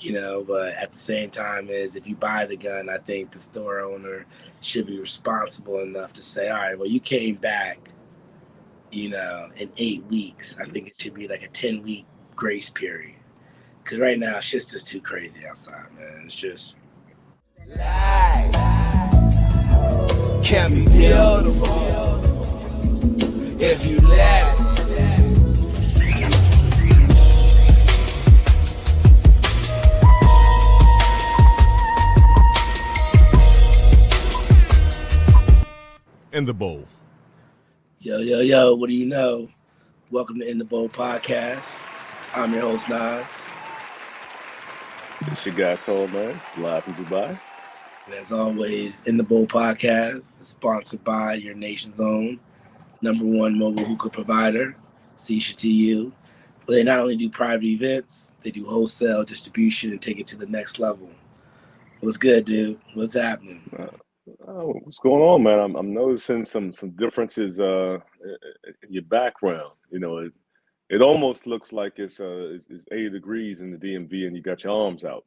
But at the same time is if you buy the gun, I think the store owner should be responsible enough to say, all right, well, you came back, in 8 weeks. I think it should be like a 10-week grace period. Because right now, shit's just too crazy outside, man. It's just. Life can be beautiful if you let it. In the Bowl. Yo, what do you know? Welcome to In the Bowl podcast. I'm your host, Nas. It's your guy, Tall Man, live from Dubai. And as always, In the Bowl podcast is sponsored by your nation's own #1 mobile hookah provider, CSHTU. But they not only do private events, they do wholesale distribution and take it to the next level. What's good, dude? What's happening? What's going on, man? I'm noticing some differences in your background. It almost looks like it's 80 degrees in the DMV and you got your arms out.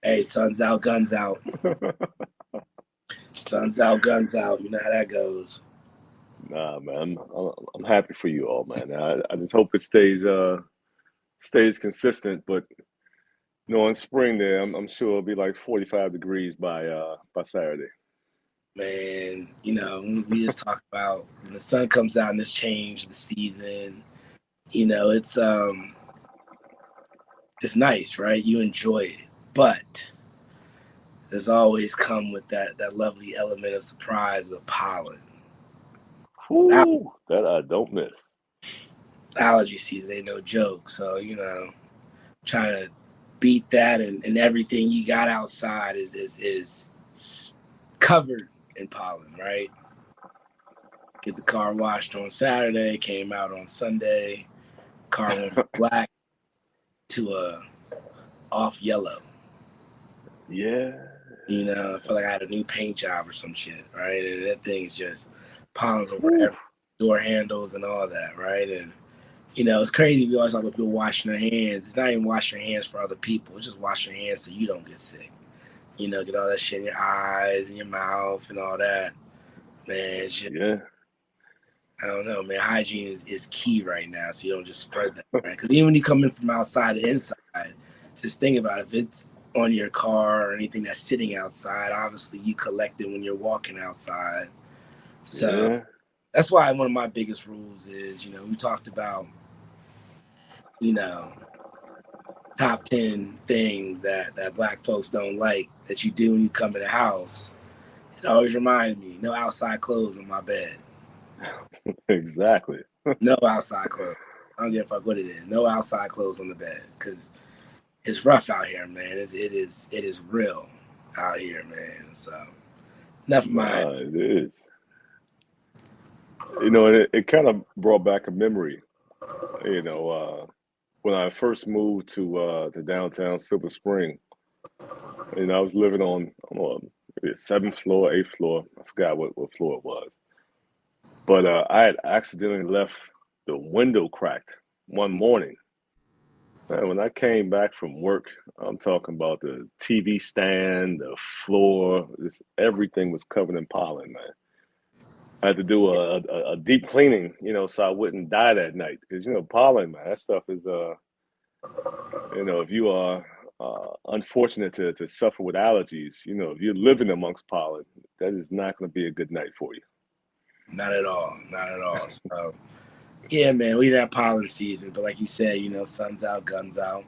Hey, sun's out, guns out. Sun's out, guns out. You know how that goes. Nah, man, I'm happy for you all, man. I just hope it stays consistent. But in spring there, I'm sure it'll be like 45 degrees by Saturday. Man, we just talk about when the sun comes out and it's changed the season. It's nice, right? You enjoy it, but there's always come with that lovely element of surprise, the pollen. Ooh, that I don't miss. Allergy season ain't no joke. So, trying to beat that and everything you got outside is covered in pollen, right? Get the car washed on Saturday, came out on Sunday. Car went from black to a off yellow. Yeah. I feel like I had a new paint job or some shit, right? And that thing's just pollens over every door handles and all that, right? And it's crazy. We always talk about people washing their hands. It's not even washing your hands for other people. It's just wash your hands so you don't get sick. Get all that shit in your eyes and your mouth and all that. Man, yeah. I don't know, man. Hygiene is key right now, so you don't just spread that, right? Because even when you come in from outside to inside, just think about it. If it's on your car or anything that's sitting outside, obviously you collect it when you're walking outside. So that's why one of my biggest rules is, we talked about, top 10 things that Black folks don't like that you do when you come in the house. It always reminds me, no outside clothes on my bed. Exactly. No outside clothes. I don't give a fuck what it is. No outside clothes on the bed because it's rough out here, man. It is real out here, man. So never mind. It is. It kind of brought back a memory. When I first moved to downtown Silver Spring, I was living on maybe the 7th floor, 8th floor. I forgot what floor it was. But I had accidentally left the window cracked one morning. And when I came back from work, I'm talking about the TV stand, the floor, everything was covered in pollen, man. I had to do a deep cleaning, so I wouldn't die that night. Because, pollen, man, that stuff is, if you are unfortunate to suffer with allergies, if you're living amongst pollen, that is not going to be a good night for you. Not at all. So, yeah, man, we had pollen season, but like you said, sun's out, guns out.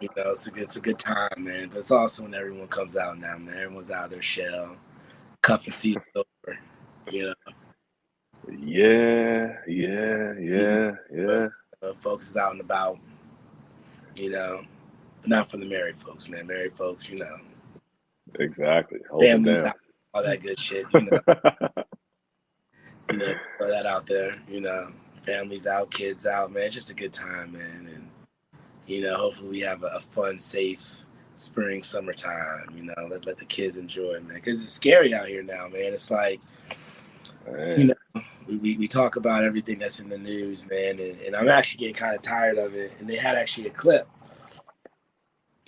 It's a good time, man. But it's also when everyone comes out now, man. Everyone's out of their shell. Cuffing season's over. Yeah. Folks is out and about, but not for the married folks, man. Married folks, Exactly. Families out, all that good shit, throw that out there, families out, kids out, man. It's just a good time, man. And, hopefully we have a fun, safe spring, summertime, let the kids enjoy, man. Because it's scary out here now, man. It's like, we talk about everything that's in the news, man. And I'm actually getting kind of tired of it. And they had actually a clip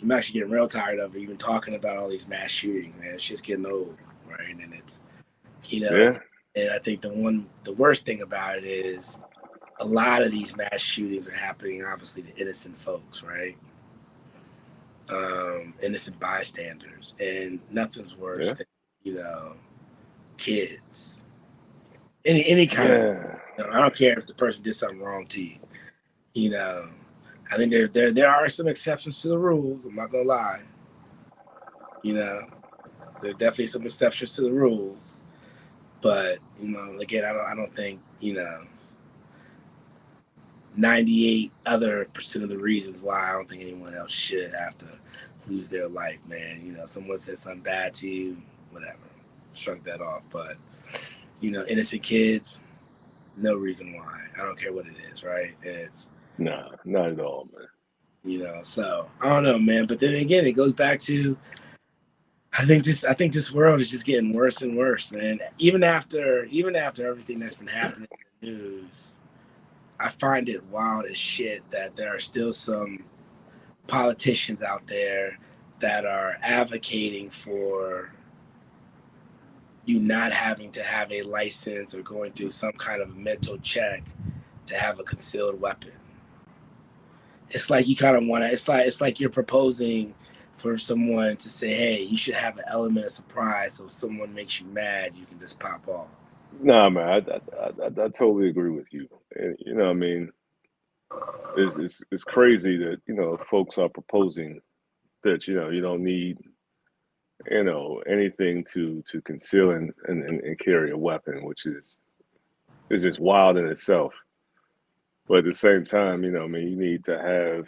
I'm actually getting real tired of it, even talking about all these mass shootings, man. It's just getting old, right? And it's, Yeah. and I think the worst thing about it is a lot of these mass shootings are happening, obviously, to innocent folks, right? Innocent bystanders, and nothing's worse Yeah. than, kids. Any kind of, Yeah. I don't care if the person did something wrong to you. I think there are some exceptions to the rules. I'm not gonna lie. There are definitely some exceptions to the rules, but again, I don't think 98% of the reasons why I don't think anyone else should have to lose their life, man. Someone said something bad to you, whatever, shrug that off. But innocent kids, no reason why. I don't care what it is, right? It's Nah, not at all, man. So I don't know, man. But then again, it goes back to I think this world is just getting worse and worse, man. Even after everything that's been happening in the news, I find it wild as shit that there are still some politicians out there that are advocating for you not having to have a license or going through some kind of mental check to have a concealed weapon. It's like you kind of want to. It's like you're proposing for someone to say, "Hey, you should have an element of surprise, so if someone makes you mad, you can just pop off." Nah, man, I totally agree with you. And, I mean, it's crazy that folks are proposing that you don't need anything to conceal and carry a weapon, which is just wild in itself. But at the same time, I mean, you need to have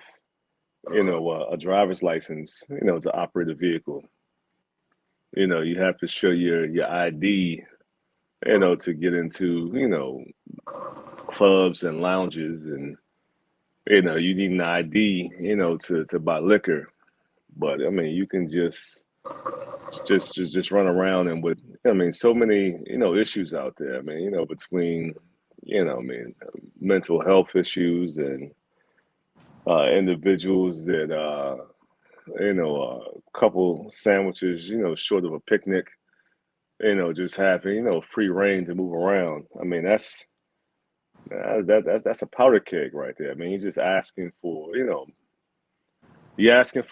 a driver's license, to operate a vehicle. You have to show your ID, to get into clubs and lounges, and you need an ID, to buy liquor. But I mean, you can just run around, and with I mean, so many issues out there. I mean, between I mean, mental health issues and individuals that a couple sandwiches, short of a picnic, just having free reign to move around. I mean, that's a powder keg right there. I mean, you're asking for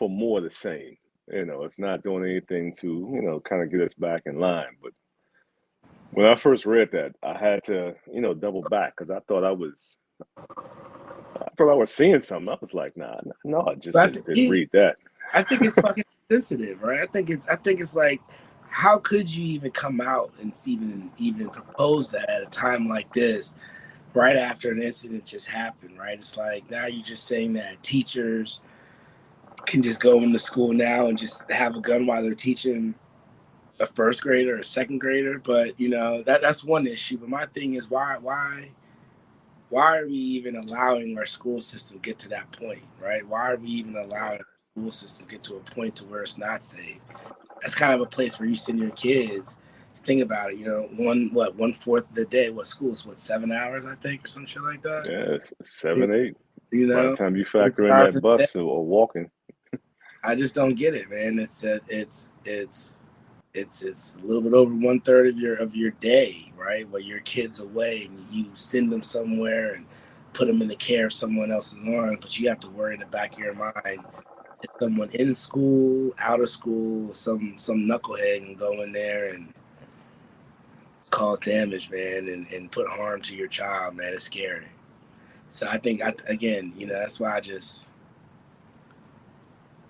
more of the same. It's not doing anything to kind of get us back in line. But when I first read that, I had to double back because I thought I was seeing something. I was like, nah, no, I just But didn't read that. I think it's fucking sensitive, right? I think it's like, how could you even come out and even propose that at a time like this, right after an incident just happened, right? It's like now you're just saying that teachers can just go into school now and just have a gun while they're teaching a first grader or a second grader. But that's one issue. But my thing is, why are we even allowing our school system to get to that point, right? Why are we even allowing our school system to get to a point to where it's not safe? That's kind of a place where you send your kids. Think about it, 1/4 of the day. What school's 7 hours, I think, or some shit like that. Yeah, it's 7, 8. You By the know, time you factor in 4 hours that a day. bus or walking. I just don't get it, man. It's a little bit over 1/3 of your day, right? Where your kid's away and you send them somewhere and put them in the care of someone else's arms, but you have to worry in the back of your mind, is someone in school, out of school, some knucklehead can go in there and cause damage, man, and put harm to your child, man. It's scary. So I think again, that's why I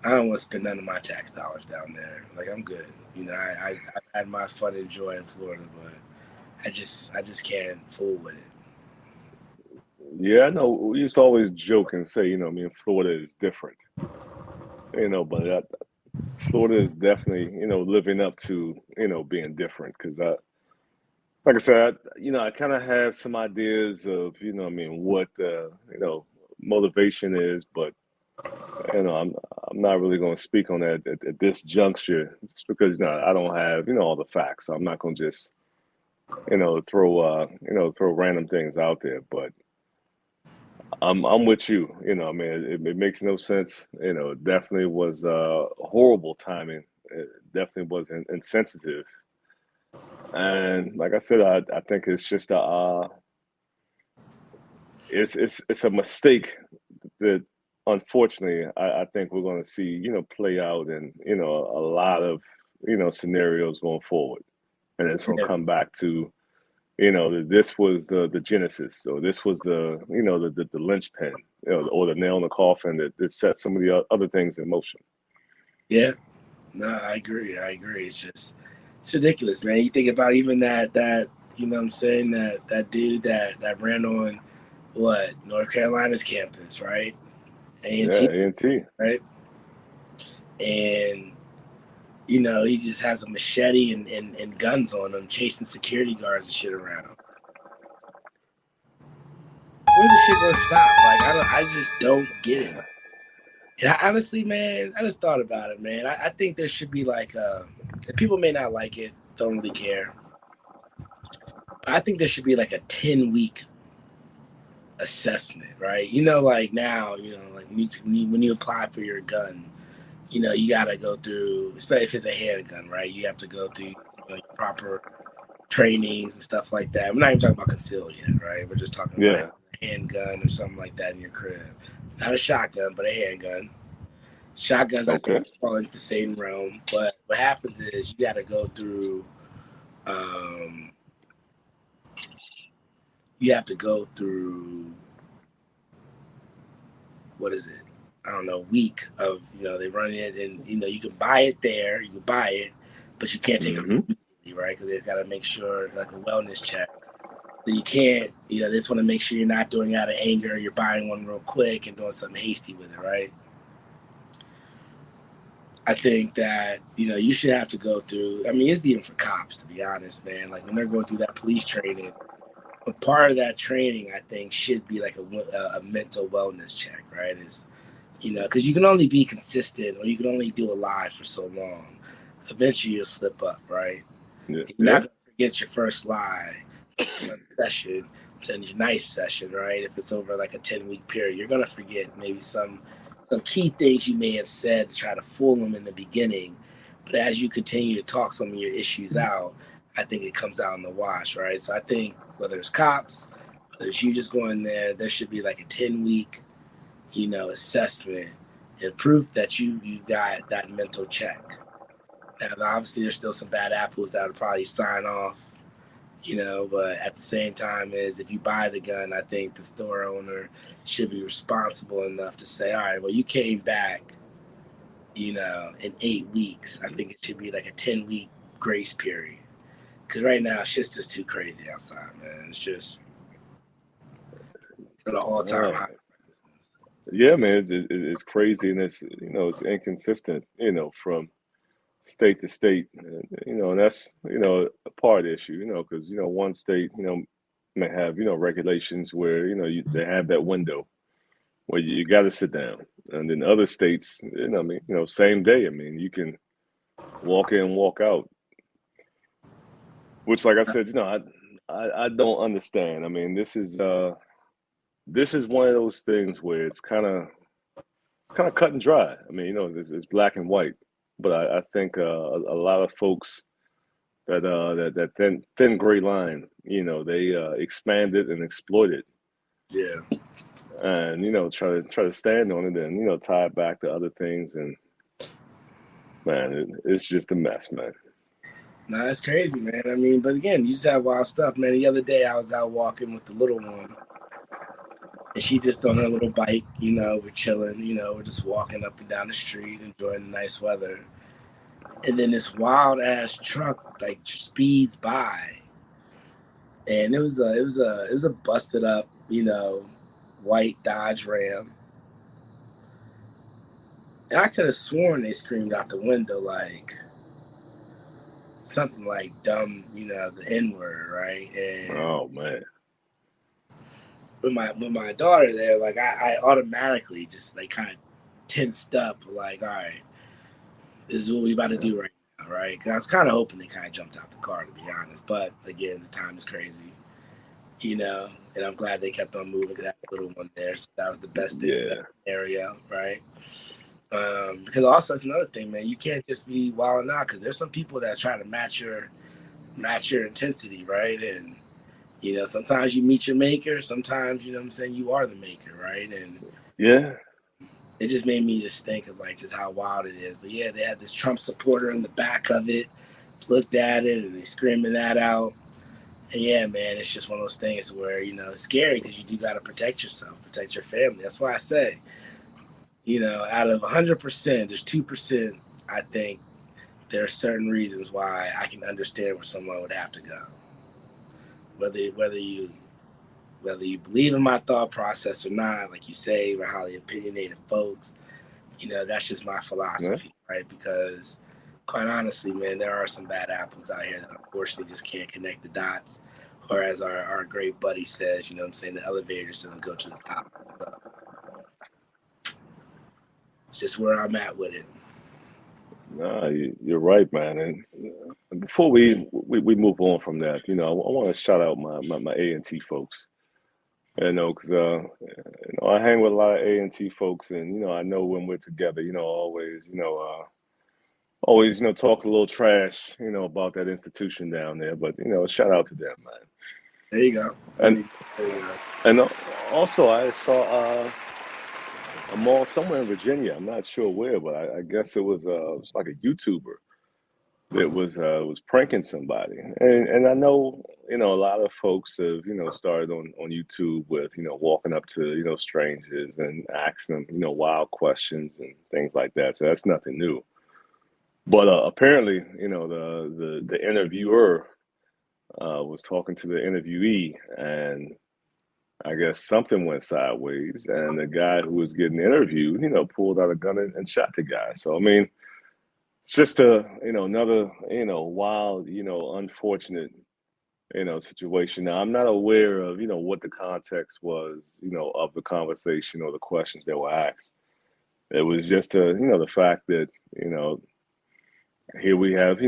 don't want to spend none of my tax dollars down there. Like, I'm good. I've had my fun and joy in Florida, but I just can't fool with it. Yeah, I know. We used to always joke and say, I mean, Florida is different. But Florida is definitely, living up to, being different. Because like I said, I kind of have some ideas of, I mean, what motivation is, but I'm not really going to speak on that at this juncture, just because I don't have all the facts. So I'm not going to just throw random things out there. But I'm with you. You know, I mean, it makes no sense. You know, it definitely was horrible timing. It definitely was insensitive. And like I said, I think it's just it's a mistake that unfortunately I think we're going to see, you know, play out in, you know, a lot of, you know, scenarios going forward. And it's going to Yeah, come back to, you know, that this was the genesis. So this was the, you know, the linchpin, you know, or the nail in the coffin that set some of the other things in motion. yeah. No, I agree. I agree. It's ridiculous, man. You think about even that you know what I'm saying, that dude that ran on what, North Carolina's campus, right? Yeah, A&T, A&T. right? And you know, he just has a machete and guns on him, chasing security guards and shit around. Where's this shit gonna stop? Like, I just don't get it. And honestly, man, I just thought about it, man. I think there should be like, people may not like it, don't really care, but I think there should be like a 10-week assessment, right? You know, like now, you know, like when you apply for your gun, you know, you gotta go through, especially if it's a handgun, right? You have to go through, you know, your proper trainings and stuff like that. We're not even talking about concealed yet, right? We're just talking about Yeah. a handgun or something like that in your crib. Not a shotgun, but a handgun. Shotguns, I think, Okay. fall into the same realm. But what happens is you got to go through, um, you have to go through, what is it? I don't know, week of, you know, they run it and, you know, you can buy it there, you can buy it, but you can't take it Mm-hmm. immediately, right? Because they've got to make sure, like a wellness check. So you can't, you know, they just want to make sure you're not doing it out of anger. You're buying one real quick and doing something hasty with it, right? I think that, you know, you should have to go through, I mean, it's even for cops, to be honest, man. Like when they're going through that police training, a part of that training, I think, should be like a mental wellness check, right? Is, you know, because you can only be consistent or you can only do a lie for so long. Eventually you'll slip up, right? Yeah. You're not Yeah. going to forget your first lie one session to your nice session, right? If it's over like a 10-week period, you're gonna forget maybe some key things you may have said to try to fool them in the beginning. But as you continue to talk some of your issues out, I think it comes out in the wash, right? So I think whether it's cops, whether it's you just going there should be like a 10-week, you know, assessment and proof that you got that mental check. Now obviously there's still some bad apples that would probably sign off, you know, but at the same time is if you buy the gun, I think the store owner should be responsible enough to say, all right, well, you came back, you know, in 8 weeks. I think it should be like a 10-week grace period. Because right now, shit's just too crazy outside, man. It's just for the all-time Uh, high. yeah, man, it's crazy and it's, you know, it's inconsistent, you know, from state to state, you know, and that's, you know, a part issue, you know, because, you know, one state, you know, may have, you know, regulations where, you know, they have that window where you got to sit down. And then other states, you know, I mean, you know, same day, I mean, you can walk in, walk out, which, like I said, you know, I don't understand. I mean, this is one of those things where it's kind of cut and dry. I mean, you know, it's black and white, but I think a lot of folks that thin gray line, you know, they expand it and exploit it, Yeah. and you know, try to stand on it and you know tie it back to other things, and man, it's just a mess, man. No, that's crazy, man. I mean, but again, you just have wild stuff, man. The other day I was out walking with the little one, and she just on her little bike, you know, we're chilling, you know, we're just walking up and down the street, enjoying the nice weather. And then this wild ass truck like speeds by, and it was a busted up, you know, white Dodge Ram, and I could have sworn they screamed out the window like something like dumb, you know, the N word, right? And Oh man, with my daughter there, like I automatically just like kind of tensed up, like, all right, this is what we about to do right now, right? Because I was kind of hoping they kind of jumped out the car, to be honest. But again, the time is crazy, you know, and I'm glad they kept on moving because little one there, so that was the best thing for Yeah. that scenario, right? Because also that's another thing, man. You can't just be wilding out, because there's some people that try to match your intensity, right? And sometimes you meet your maker, sometimes you know what I'm saying, you are the maker, right? And Yeah. it just made me just think of like just how wild it is. But yeah, they had this Trump supporter in the back of it, looked at it, and they screaming that out. And yeah, man, it's just one of those things where it's scary, because you do got to protect yourself, protect your family. That's why I say, out of 100%, there's 2%. I think there are certain reasons why I can understand where someone would have to go. Whether you believe in my thought process or not, like you say, we're highly opinionated folks. That's just my philosophy, right? Because quite honestly, man, there are some bad apples out here that unfortunately just can't connect the dots. Or as our great buddy says, you know what I'm saying, the elevator's gonna go to the top. So it's just where I'm at with it. Nah, you're right, man. And before we move on from that, I want to shout out my A&T folks. Because I hang with a lot of A&T folks, and I know when we're together, always talk a little trash, about that institution down there. But shout out to them, man. There you go. And There you go. and also I saw a mall somewhere in Virginia. I'm not sure where, but I guess it was like a YouTuber that was pranking somebody. And I know, a lot of folks have, started on YouTube with, walking up to, strangers and asking them, wild questions and things like that. So that's nothing new. But apparently, the interviewer was talking to the interviewee, and I guess something went sideways, and the guy who was getting interviewed, pulled out a gun and shot the guy. So I mean, it's just another wild, unfortunate, situation. Now I'm not aware of what the context was, of the conversation or the questions that were asked. It was just the fact that here we have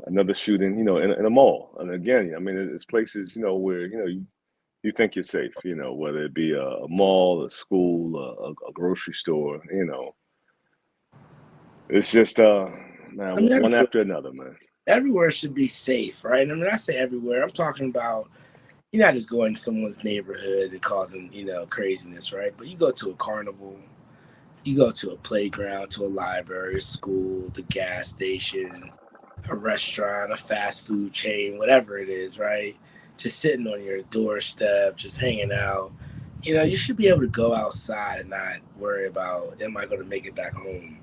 another shooting in a mall, and again, I mean, it's places where you think you're safe, whether it be a mall, a school, a grocery store, it's just man, I mean, one after another, man. everywhere should be safe, right? I mean, I say everywhere, I'm talking about you're not just going to someone's neighborhood and causing, craziness, right? But you go to a carnival, you go to a playground, to a library, a school, the gas station, a restaurant, a fast food chain, whatever it is, right? Just sitting on your doorstep, just hanging out. You should be able to go outside and not worry about, am I going to make it back home?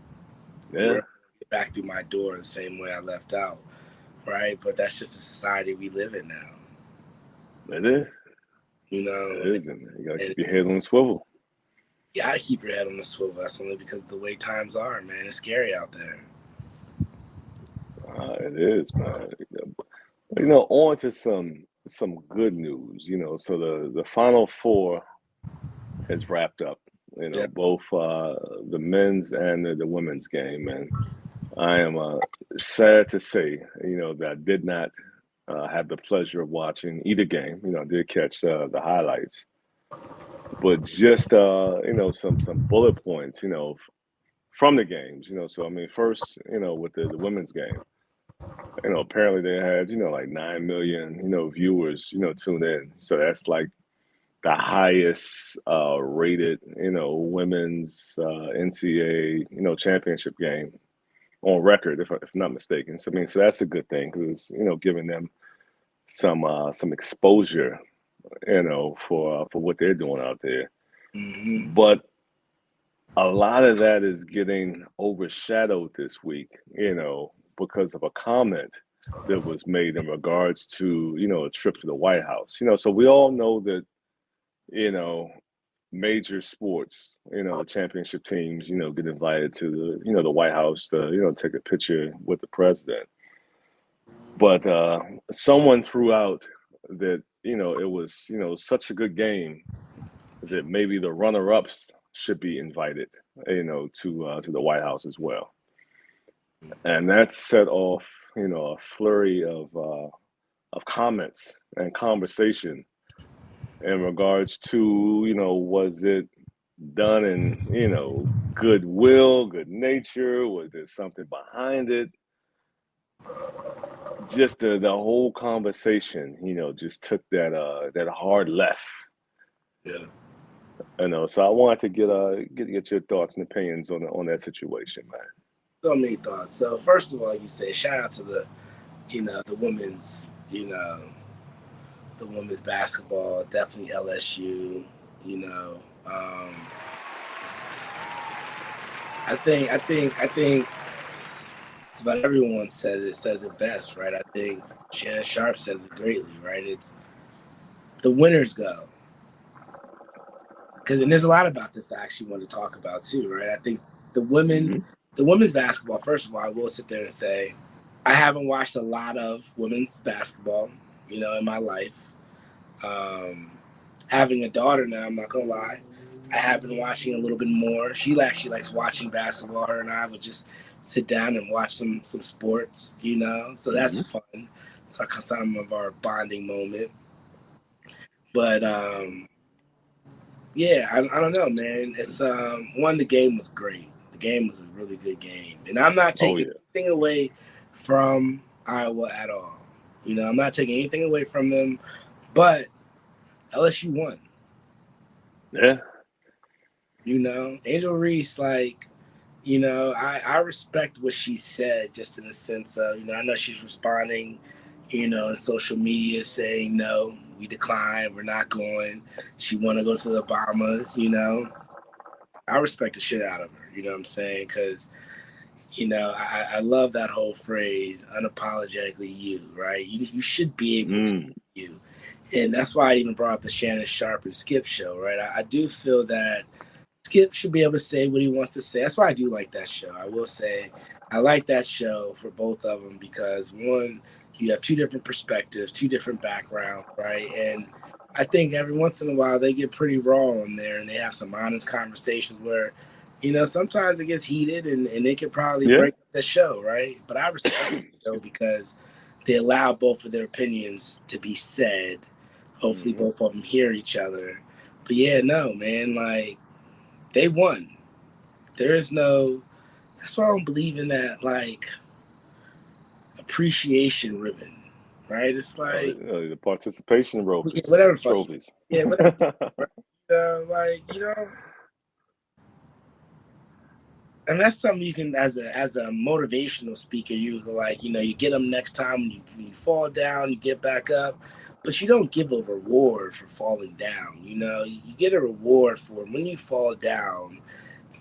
Yeah, Get back through my door the same way I left out, right? But that's just the society we live in now. it is. You It know, is, and you gotta keep your head on the swivel. you gotta keep your head on the swivel. That's only because of the way times are, man. It's scary out there. It is, man. On to some good news. So the Final Four has wrapped up. Yeah. Both the men's and the women's game, and I am sad to say, that I did not have the pleasure of watching either game. I did catch the highlights, but just some bullet points, from the games. So I mean, first, with the women's game, apparently they had like 9 million viewers tune in. So that's like the highest rated women's NCAA championship game on record, if I'm not mistaken. So I mean, so that's a good thing, because it's giving them some exposure, for what they're doing out there. Mm-hmm. But a lot of that is getting overshadowed this week, because of a comment that was made in regards to a trip to the White House. So we all know that major sports, the championship teams, get invited to the White House to take a picture with the president. But someone threw out that it was such a good game that maybe the runner-ups should be invited to the White House as well, and that set off a flurry of comments and conversation in regards to, was it done in, goodwill, good nature? Was there something behind it? Just the whole conversation, just took that hard left. Yeah. So I wanted to get your thoughts and opinions on that situation, man. So many thoughts. So first of all, like you say, shout out to the women's, the women's basketball, definitely LSU, you know. I think it's about everyone says it best, right? I think Shannon Sharp says it greatly, right? It's the winners go. And there's a lot about this I actually want to talk about too, right? I think the women's basketball, first of all, I will sit there and say, I haven't watched a lot of women's basketball, in my life. Having a daughter now, I'm not gonna lie, I have been watching a little bit more. She actually likes watching basketball. Her and I would just sit down and watch some sports, So that's fun. It's like some of our bonding moment. But yeah, I don't know, man. It's the game was great. The game was a really good game, and I'm not taking anything away from Iowa at all. I'm not taking anything away from them, but LSU won. Yeah. Angel Reese, I respect what she said, just in the sense of, I know she's responding, in social media saying, no, we decline, we're not going. She want to go to the Bahamas, I respect the shit out of her, you know what I'm saying? Because, I love that whole phrase, unapologetically you, right? You should be able to be you. And that's why I even brought up the Shannon Sharp and Skip show, right? I do feel that Skip should be able to say what he wants to say. That's why I do like that show. I will say I like that show for both of them because, one, you have two different perspectives, two different backgrounds, right? And I think every once in a while they get pretty raw in there and they have some honest conversations where, sometimes it gets heated and they could probably break the show, right? But I respect the show because they allow both of their opinions to be said. Hopefully both of them hear each other. But yeah, no, man, they won. There is no. That's why I don't believe in that appreciation ribbon, right? It's the participation trophies. Whatever trophies. Yeah, whatever. And that's something you can, as a motivational speaker, you you get them next time when you fall down, you get back up, but you don't give a reward for falling down. You get a reward for when you fall down.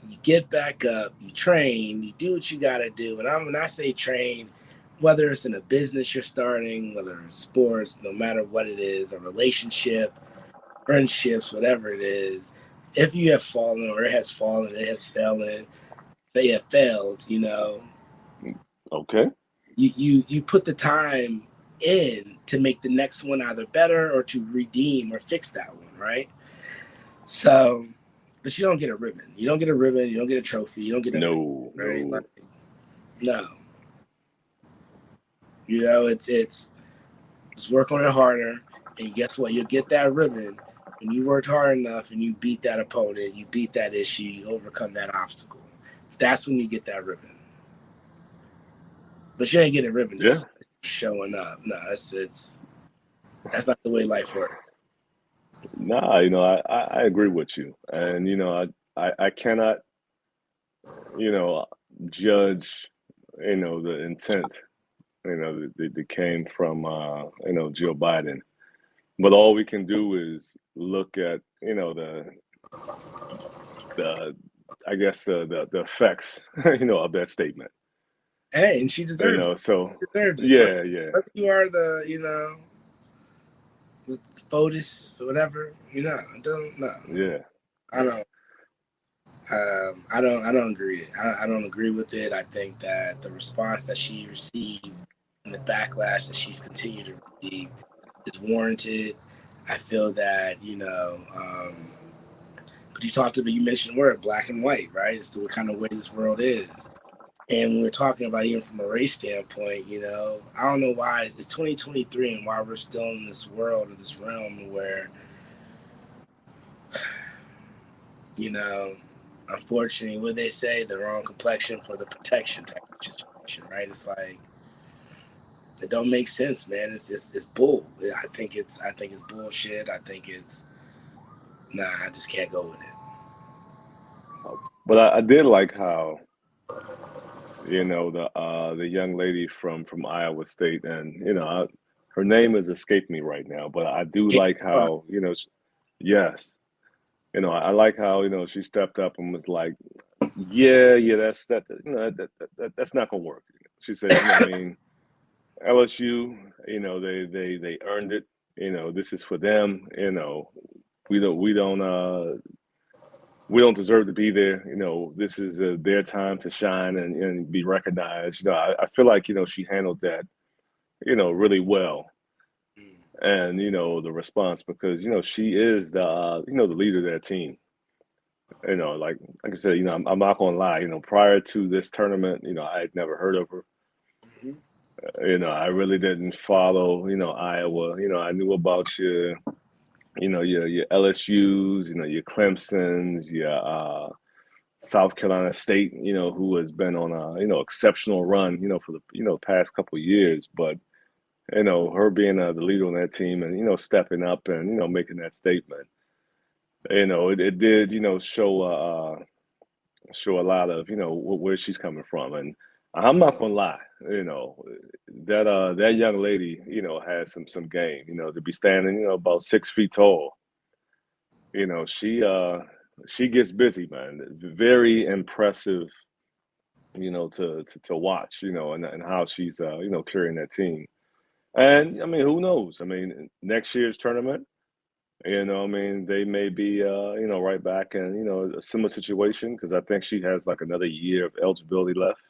You get back up, you train, you do what you got to do. And when I say train, whether it's in a business you're starting, whether it's sports, no matter what it is, a relationship, friendships, whatever it is, if you have fallen or it has fallen, it has failed, they have failed, Okay. You put the time in to make the next one either better or to redeem or fix that one, right? So, but you don't get a ribbon. You don't get a ribbon. You don't get a trophy. You don't get a no. ribbon, right? No. It's work on it harder, and guess what? You'll get that ribbon when you worked hard enough and you beat that opponent, you beat that issue, you overcome that obstacle. That's when you get that ribbon. But you ain't getting a ribbon just showing up. No, that's not the way life works. Nah, I agree with you, and I cannot, judge, the intent, that came from, Joe Biden. But all we can do is look at, the I guess the effects, of that statement. Hey, and she deserves it. So she deserves it. yeah. Whether you are the POTUS or whatever, I don't know. Yeah. I don't. I don't agree. I don't agree with it. I think that the response that she received and the backlash that she's continued to receive is warranted. I feel that but you mentioned the word black and white, right? It's the kind of way this world is. And when we're talking about even from a race standpoint, I don't know why it's 2023 and why we're still in this world or this realm where you know, unfortunately, what they say, the wrong complexion for the protection type of situation, right? It's like it don't make sense, man. It's bull. I think it's bullshit. I think it's I just can't go with it. But I did like how, the young lady from Iowa State, and her name has escaped me right now, but I do Yeah, like how, yes, I like how, she stepped up and was like, yeah, that's not gonna work. She said, LSU, they earned it. This is for them. We don't we don't we don't deserve to be there. This is their time to shine and be recognized. I feel like she handled that really well, and the response, because she is the leader of that team. Like I said, I'm not gonna lie. Prior to this tournament, I had never heard of her. Mhm. I really didn't follow, Iowa. I knew about your LSU's, your Clemson's, your South Carolina State, who has been on a, exceptional run, for the, past couple of years. But, her being the leader on that team and, stepping up and, making that statement, it did, show a lot of, where she's coming from. And I'm not gonna lie, that young lady, has some game, to be standing, about 6 feet tall. She gets busy, man. Very impressive, to watch, and how she's carrying that team. And I mean, who knows? I mean, next year's tournament, they may be right back in, a similar situation, because I think she has like another year of eligibility left.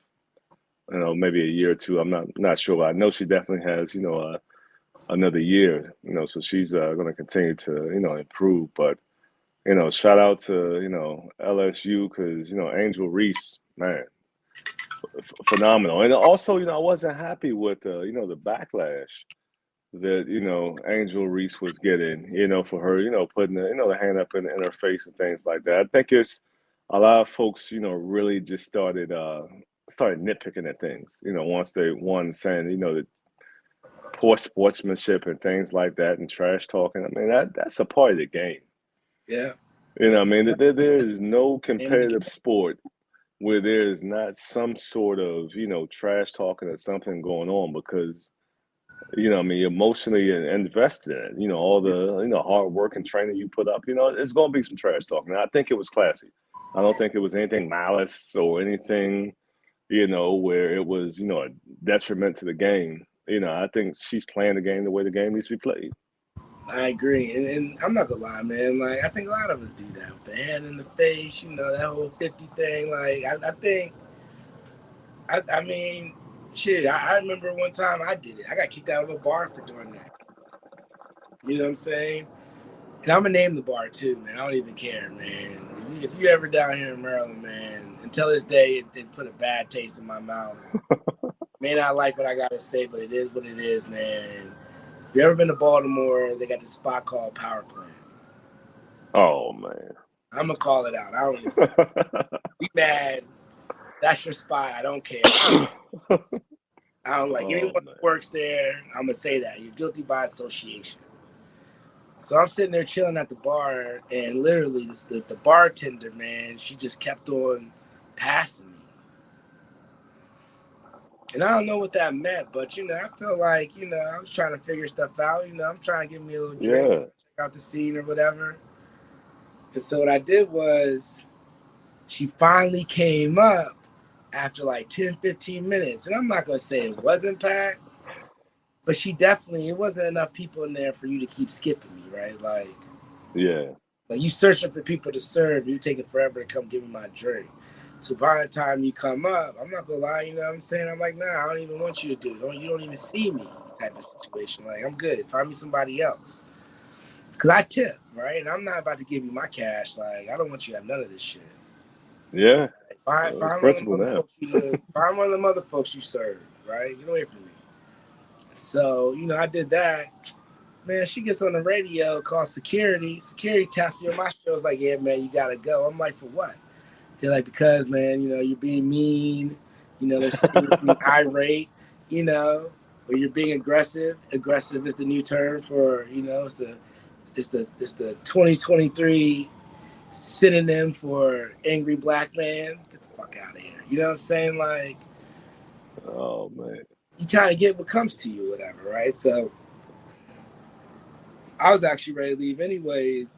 Maybe a year or two. I'm not sure, but I know she definitely has, another year, so she's going to continue to, improve. But shout out to, LSU, because, Angel Reese, man, phenomenal. And also, I wasn't happy with, the backlash that, Angel Reese was getting, for her, putting the hand up in her face and things like that. I think it's a lot of folks, really just started nitpicking at things, once they saying, that poor sportsmanship and things like that and trash talking. I mean, that's a part of the game. Yeah. There is no Name of the competitive game. sport where there is not some sort of, trash talking or something going on, because, you're emotionally invested in it. All the, hard work and training you put up, it's going to be some trash talking. And I think it was classy. I don't think it was anything malice or anything, where it was, a detriment to the game. I think she's playing the game the way the game needs to be played. I agree, and I'm not gonna lie, man. Like I think a lot of us do that with the hand in the face, that whole 50 thing. Like I think, I mean, shit. I remember one time I did it. I got kicked out of a bar for doing that. You know what I'm saying? And I'm gonna name the bar too, man. I don't even care, man. If you ever down here in Maryland, man, until this day, it put a bad taste in my mouth. May not like what I gotta say, but it is what it is, man. If you ever been to Baltimore, they got this spot called Power Plant. Oh man. I'm gonna call it out. I don't even be mad. That's your spot. I don't care. I don't like anyone Oh who man. works there. I'm gonna say that you're guilty by association. So I'm sitting there chilling at the bar, and literally, the bartender, man, she just kept on passing me. And I don't know what that meant, but I feel like I was trying to figure stuff out. I'm trying to give me a little drink, Yeah. check out the scene or whatever. And so what I did was, she finally came up after like 10, 15 minutes, and I'm not gonna say it wasn't packed, but it wasn't enough people in there for you to keep skipping me, right? Yeah. Like you searching for people to serve, you taking forever to come give me my drink. So by the time you come up, I'm not gonna lie, you know what I'm saying? I'm like, nah, I don't even want you to do it. You don't even see me type of situation. Like, I'm good. Find me somebody else. Cause I tip, right? And I'm not about to give you my cash. Like, I don't want you to have none of this shit. Yeah. Like, It's find principle now. find one of the other folks you serve, right? Get away from me. So, I did that. Man, she gets on the radio, calls security. Security taps me on my show. It's like, yeah, man, you gotta go. I'm like, for what? They're like, because, man, you're being mean. They're saying you're being irate. Or you're being aggressive. Aggressive is the new term for, it's the 2023 synonym for angry black man. Get the fuck out of here. You know what I'm saying? Like, oh man, you kind of get what comes to you, whatever, right? So I was actually ready to leave anyways.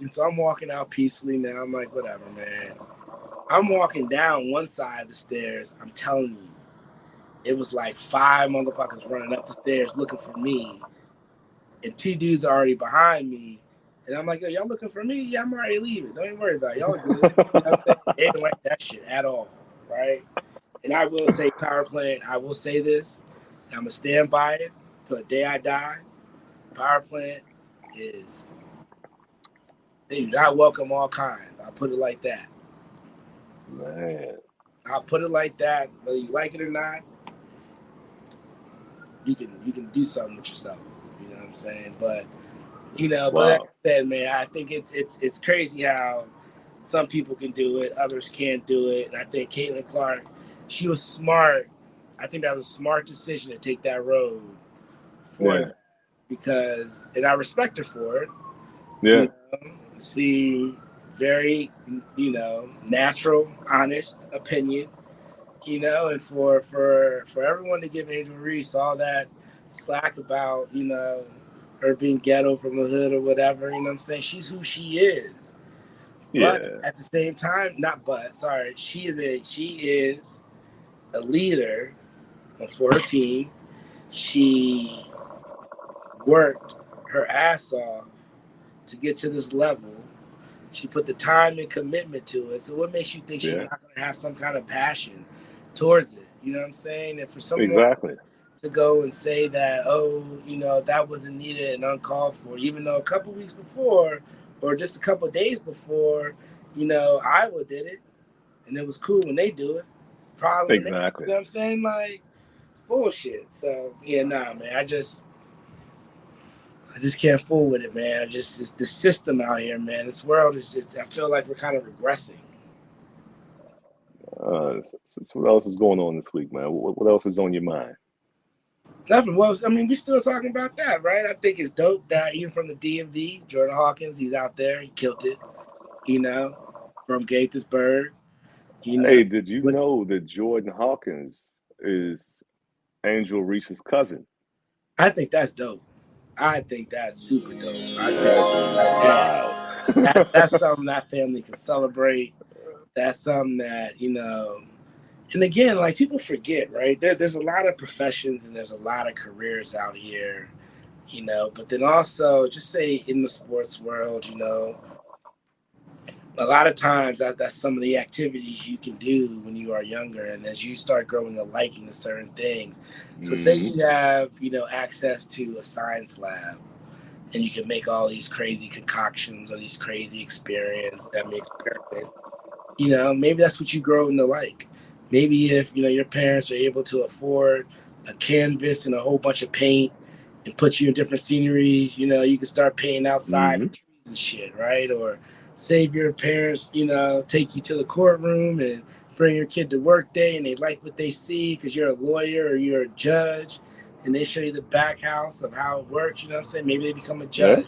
And so I'm walking out peacefully now. I'm like, whatever, man. I'm walking down one side of the stairs. I'm telling you, it was like 5 motherfuckers running up the stairs looking for me. And 2 dudes are already behind me. And I'm like, yo, y'all looking for me? Yeah, I'm already leaving. Don't even worry about it. Y'all are good. You know what I'm saying? They didn't like that shit at all, right? And I will say, power plant, I will say this, and I'm going to stand by it till the day I die. Power plant is, they do not welcome all kinds. I'll put it like that. man. I'll put it like that. Whether you like it or not, you can do something with yourself. You know what I'm saying? But but like I said, man, I think it's crazy how some people can do it, others can't do it. And I think Caitlin Clark, she was smart. I think that was a smart decision to take that road for that because, and I respect her for it. Yeah. See, very, natural, honest opinion. And for everyone to give Angel Reese all that slack about, her being ghetto from the hood or whatever, you know what I'm saying? She's who she is. But at the same time, she is a leader for her team. She worked her ass off to get to this level. She put the time and commitment to it. So what makes you think she's not going to have some kind of passion towards it? You know what I'm saying? And for someone to go and say that, that wasn't needed and uncalled for, even though a couple weeks before or just a couple days before, Iowa did it and it was cool when they do it. It's a problem when they, you know what I'm saying? Like, it's bullshit. So, man, I just can't fool with it, man. It's the system out here, man. This world is just, I feel like we're kind of regressing. So what else is going on this week, man? What else is on your mind? Nothing. Well, I mean, we're still talking about that, right? I think it's dope that even from the DMV, Jordan Hawkins, he's out there. He killed it, from Gaithersburg. Hey, did you know that Jordan Hawkins is Angel Reese's cousin? I think that's dope. I think that's super dope. That's something that family can celebrate. That's something that, and again, like people forget, right? There's a lot of professions and there's a lot of careers out here, but then also just say in the sports world, a lot of times that's some of the activities you can do when you are younger. And as you start growing a liking to certain things. So say you have, access to a science lab and you can make all these crazy concoctions or these crazy experiments. Maybe that's what you grow into like. Maybe if, your parents are able to afford a canvas and a whole bunch of paint and put you in different sceneries, you can start painting outside and trees and shit, right? Or say your parents, take you to the courtroom and bring your kid to work day and they like what they see because you're a lawyer or you're a judge and they show you the back house of how it works, you know what I'm saying? Maybe they become a judge. Yeah.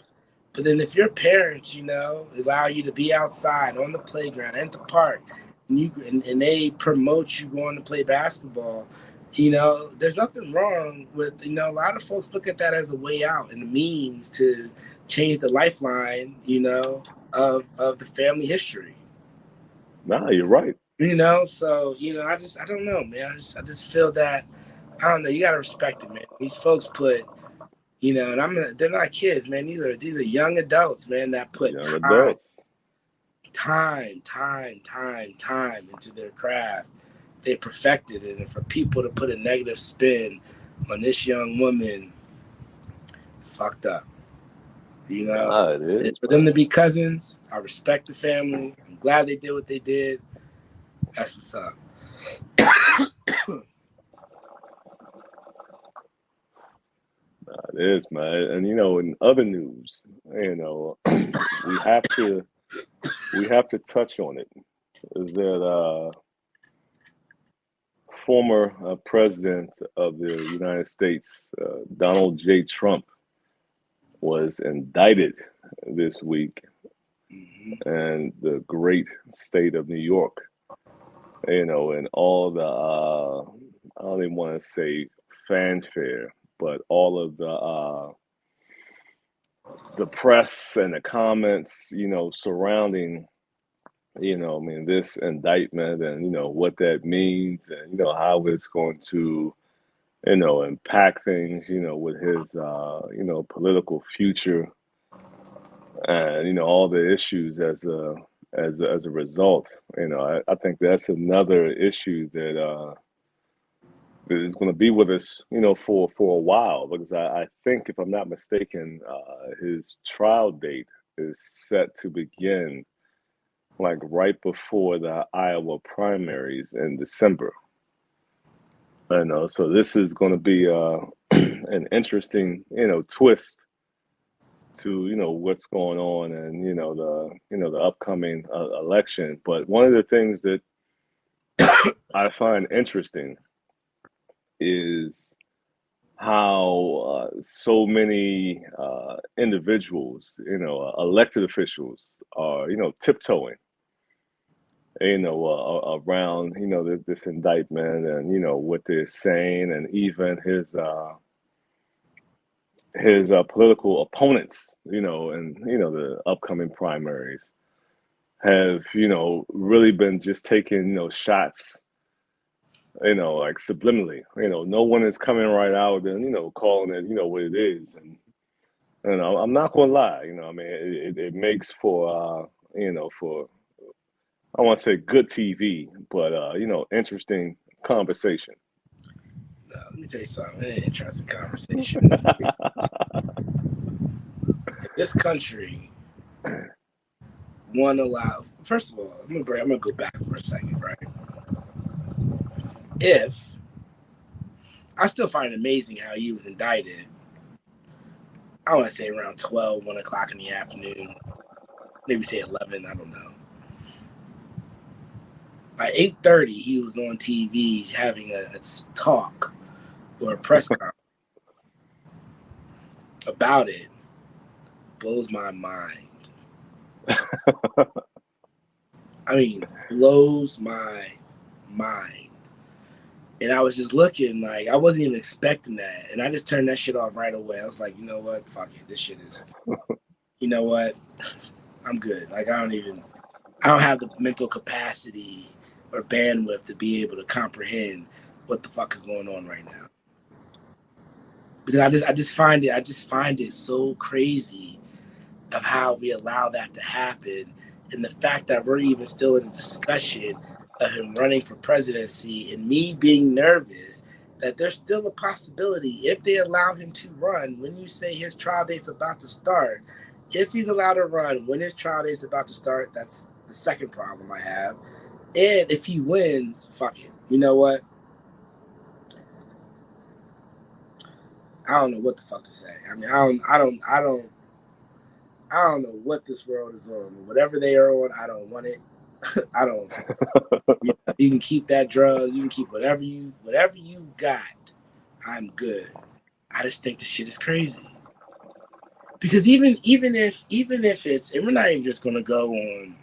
But then if your parents, allow you to be outside on the playground at the park and they promote you going to play basketball, there's nothing wrong with, a lot of folks look at that as a way out and a means to change the lifeline, of the family history. Nah, you're right. So, I don't know, man. I just feel that, I don't know, you got to respect it, man. These folks put, and they're not kids, man. These are young adults, man, that put time into their craft. They perfected it. And for people to put a negative spin on this young woman, it's fucked up. It is, for them to be cousins, I respect the family. I'm glad they did what they did. That's what's up. It It is, man. And in other news, we have to touch on it. Is that former president of the United States, Donald J. Trump, was indicted this week in the great state of New York. And all the I don't even want to say fanfare, but all of the press and the comments, surrounding, this indictment and, what that means and, how it's going to, impact things, with his, political future and, all the issues as a result. I think that's another issue that is going to be with us, for a while, because I think, if I'm not mistaken, his trial date is set to begin like right before the Iowa primaries in December. So this is going to be an interesting, twist to what's going on and the upcoming election. But one of the things that I find interesting is how so many individuals, elected officials, are tiptoeing, around this indictment and what they're saying, and even his political opponents, and the upcoming primaries have really been just taking shots, like subliminally. No one is coming right out and calling it what it is. And I'm not gonna lie, I mean, it makes for for, I want to say, good TV, but interesting conversation. No, let me tell you something. An interesting conversation. If this country won't allow, first of all, I'm gonna go back for a second, right? If I still find it amazing how he was indicted, I want to say around 12, 1 o'clock in the afternoon, maybe say 11, I don't know. By 8:30, he was on TV having a talk or a press conference about it. Blows my mind. I mean, blows my mind. And I was just looking, like, I wasn't even expecting that. And I just turned that shit off right away. I was like, you know what? Fuck it. This shit is, you know what? I'm good. Like, I don't have the mental capacity or bandwidth to be able to comprehend what the fuck is going on right now. Because I just find it so crazy of how we allow that to happen, and the fact that we're even still in a discussion of him running for presidency, and me being nervous that there's still a possibility, if they allow him to run, when you say his trial date's about to start, if he's allowed to run when his trial date's about to start, that's the second problem I have. And if he wins, fuck it. You know what? I don't know what the fuck to say. I mean, I don't know what this world is on. Whatever they are on, I don't want it. I don't. You can keep that drug. You can keep whatever you got. I'm good. I just think this shit is crazy. Because even if it's, and we're not even just gonna go on.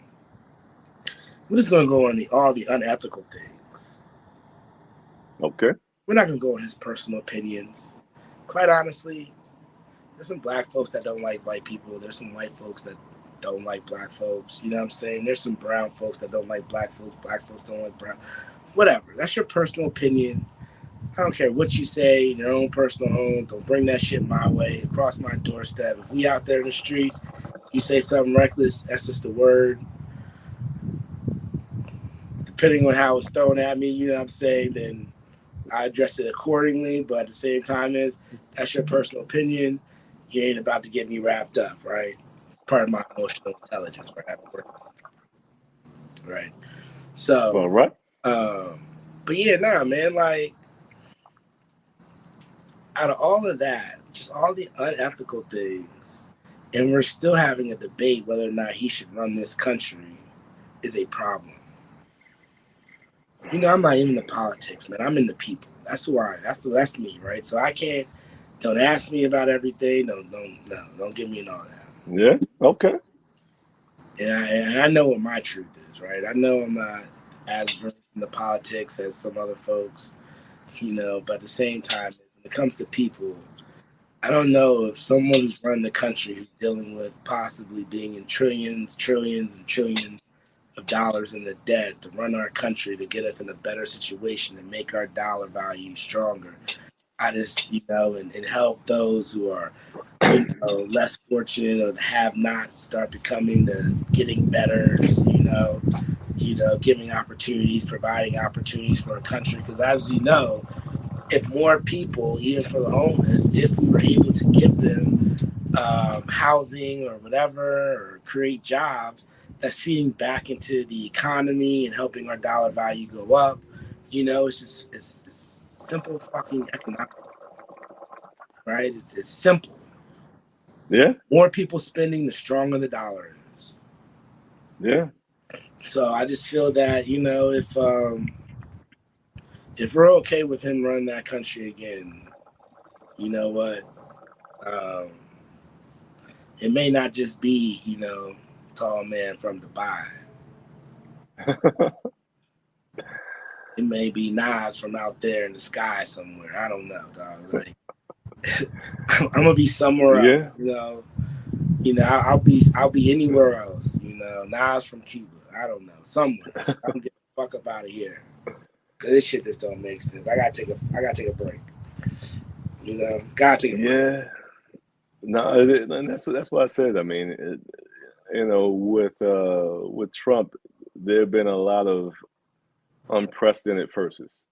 We're just gonna go on all the unethical things. Okay. We're not gonna go on his personal opinions. Quite honestly, there's some black folks that don't like white people. There's some white folks that don't like black folks. You know what I'm saying? There's some brown folks that don't like black folks. Black folks don't like brown. Whatever. That's your personal opinion. I don't care what you say in your own personal home. Don't bring that shit my way, across my doorstep. If we out there in the streets, you say something reckless, that's just a word. Depending on how it's thrown at me, you know what I'm saying, then I address it accordingly. But at the same time, that's your personal opinion. You ain't about to get me wrapped up, right? It's part of my emotional intelligence, right? Right. So, all right. But yeah, nah, man, like, out of all of that, just all the unethical things. And we're still having a debate whether or not he should run this country is a problem. You know, I'm not even in the politics, man. I'm in the people. That's who I. That's me, right? So I can't. Don't ask me about everything. Don't get me in all that. Yeah. Okay. And I know what my truth is, right? I know I'm not as versed in the politics as some other folks, you know. But at the same time, when it comes to people, I don't know if someone who's running the country who's dealing with possibly being in trillions of dollars in the debt to run our country to get us in a better situation and make our dollar value stronger. I just, you know, and help those who are, you know, less fortunate or have not start becoming the getting better, you know, giving opportunities, providing opportunities for a country. Because as you know, if more people, even for the homeless, if we were able to give them housing or whatever, or create jobs, that's feeding back into the economy and helping our dollar value go up. You know, it's just it's simple fucking economics, right? It's simple. Yeah. More people spending, the stronger the dollar is. Yeah. So I just feel that, you know, if we're okay with him running that country again, you know what? It may not just be, you know, tall man from Dubai. It may be Nas from out there in the sky somewhere. I don't know, dog. Like, I'm gonna be somewhere else. Yeah. You know, I'll be anywhere else. You know, Nas from Cuba. I don't know, somewhere. I don't get the fuck up out of here. Cause this shit just don't make sense. I gotta take a break. You know, gotta take a break. Yeah. No, and that's what I said. I mean, you know, with Trump, there have been a lot of unprecedented firsts.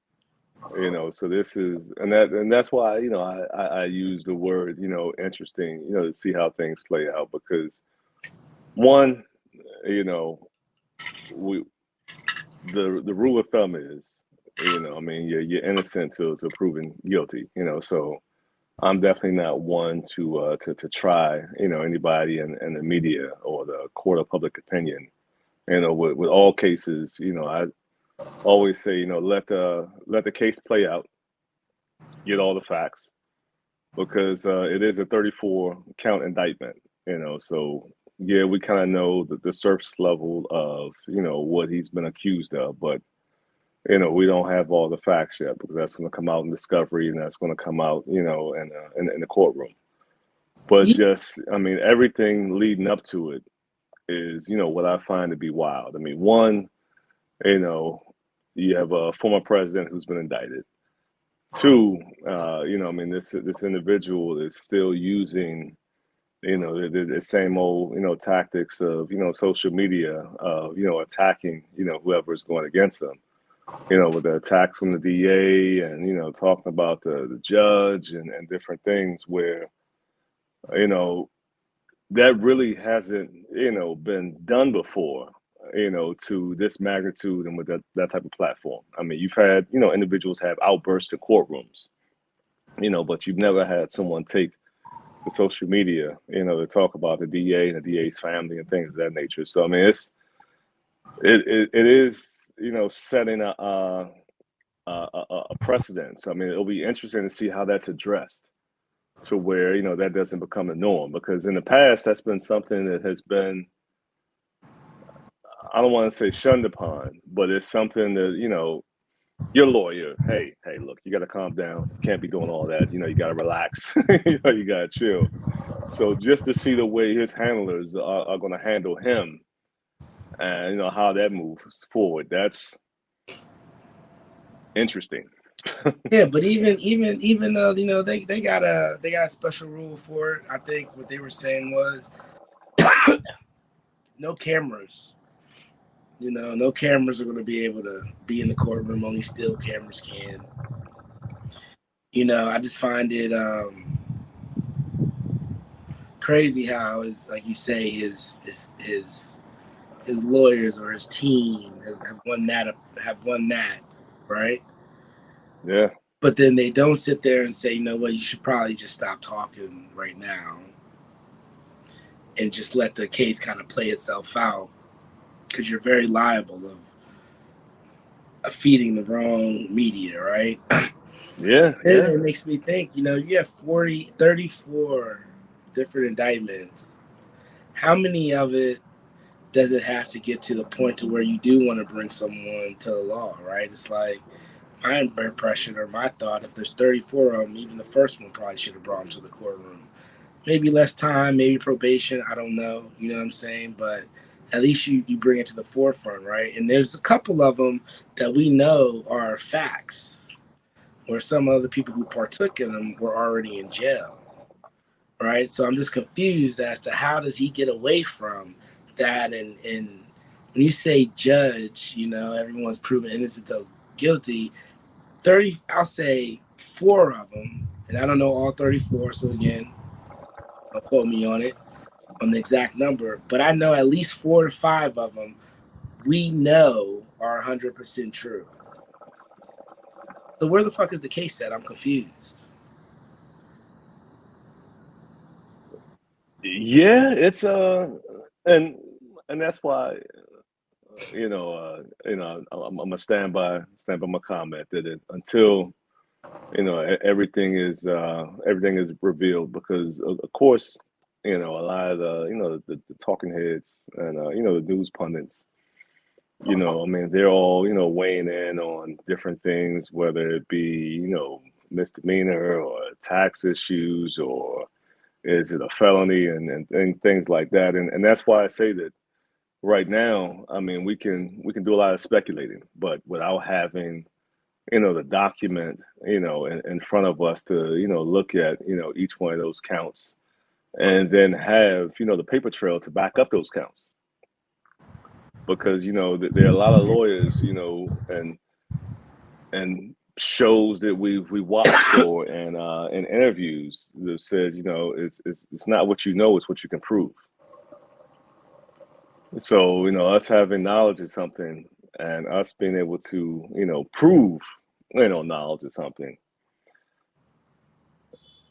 You know, so this is, and that's why, you know, I use the word, you know, interesting, you know, to see how things play out, because one, you know, the rule of thumb is, you know, I mean, you're innocent to proven guilty, you know, so I'm definitely not one to try, you know, anybody in the media or the court of public opinion. You know, with all cases, you know, I always say, you know, let the case play out, get all the facts, because it is a 34 count indictment, you know, so yeah, we kind of know the surface level of, you know, what he's been accused of, but you know, we don't have all the facts yet, because that's going to come out in discovery, and that's going to come out, you know, in the courtroom. But just, I mean, everything leading up to it is, you know, what I find to be wild. I mean, one, you know, you have a former president who's been indicted. Two, you know, I mean, this individual is still using, you know, the same old, you know, tactics of, you know, social media, you know, attacking, you know, whoever's going against him. You know, with the attacks on the DA, and, you know, talking about the judge and different things where, you know, that really hasn't, you know, been done before, you know, to this magnitude and with that type of platform. I mean, you've had, you know, individuals have outbursts in courtrooms, you know, but you've never had someone take the social media, you know, to talk about the DA and the DA's family and things of that nature. So, I mean, it is, you know, setting a precedent. So, I mean, it'll be interesting to see how that's addressed, to where, you know, that doesn't become the norm, because in the past, that's been something that has been, I don't want to say shunned upon, but it's something that, you know, your lawyer, hey, look, you got to calm down. You can't be doing all that. You know, you got to relax. You know, you got to chill. So just to see the way his handlers are going to handle him, and, you know, how that moves forward, that's interesting. Yeah, but even though, you know, they got a special rule for it. I think what they were saying was no cameras. You know, no cameras are going to be able to be in the courtroom. Only still cameras can. You know, I just find it crazy how, is like you say, his lawyers or his team have won that, right? Yeah. But then they don't sit there and say, you know what, you should probably just stop talking right now and just let the case kind of play itself out, because you're very liable of feeding the wrong media, right? Yeah. It makes me think, you know, you have 34 different indictments. How many of it does it have to get to the point to where you do want to bring someone to the law, right? It's like, my impression or my thought, if there's 34 of them, even the first one probably should have brought them to the courtroom. Maybe less time, maybe probation, I don't know. You know what I'm saying? But at least you bring it to the forefront, right? And there's a couple of them that we know are facts, where some other people who partook in them were already in jail, right? So I'm just confused as to how does he get away from that? And when you say judge, you know, everyone's proven innocent until guilty. 30, I'll say 4 of them, and I don't know all 34, so again, don't quote me on it, on the exact number, but I know at least 4 to 5 of them we know are 100% true. So where the fuck is the case at? I'm confused. Yeah, it's and that's why I'm gonna stand by my comment that until everything is revealed, because of course a lot of the talking heads and the news pundits, I mean, they're all weighing in on different things, whether it be misdemeanor or tax issues, or is it a felony, and things like that, and that's why I say that right now, I mean, we can do a lot of speculating, but without having the document in front of us to look at each one of those counts, and then have the paper trail to back up those counts, because there are a lot of lawyers and shows that we watched, or and interviews that said it's not what you know, it's what you can prove. So us having knowledge of something and us being able to prove knowledge of something,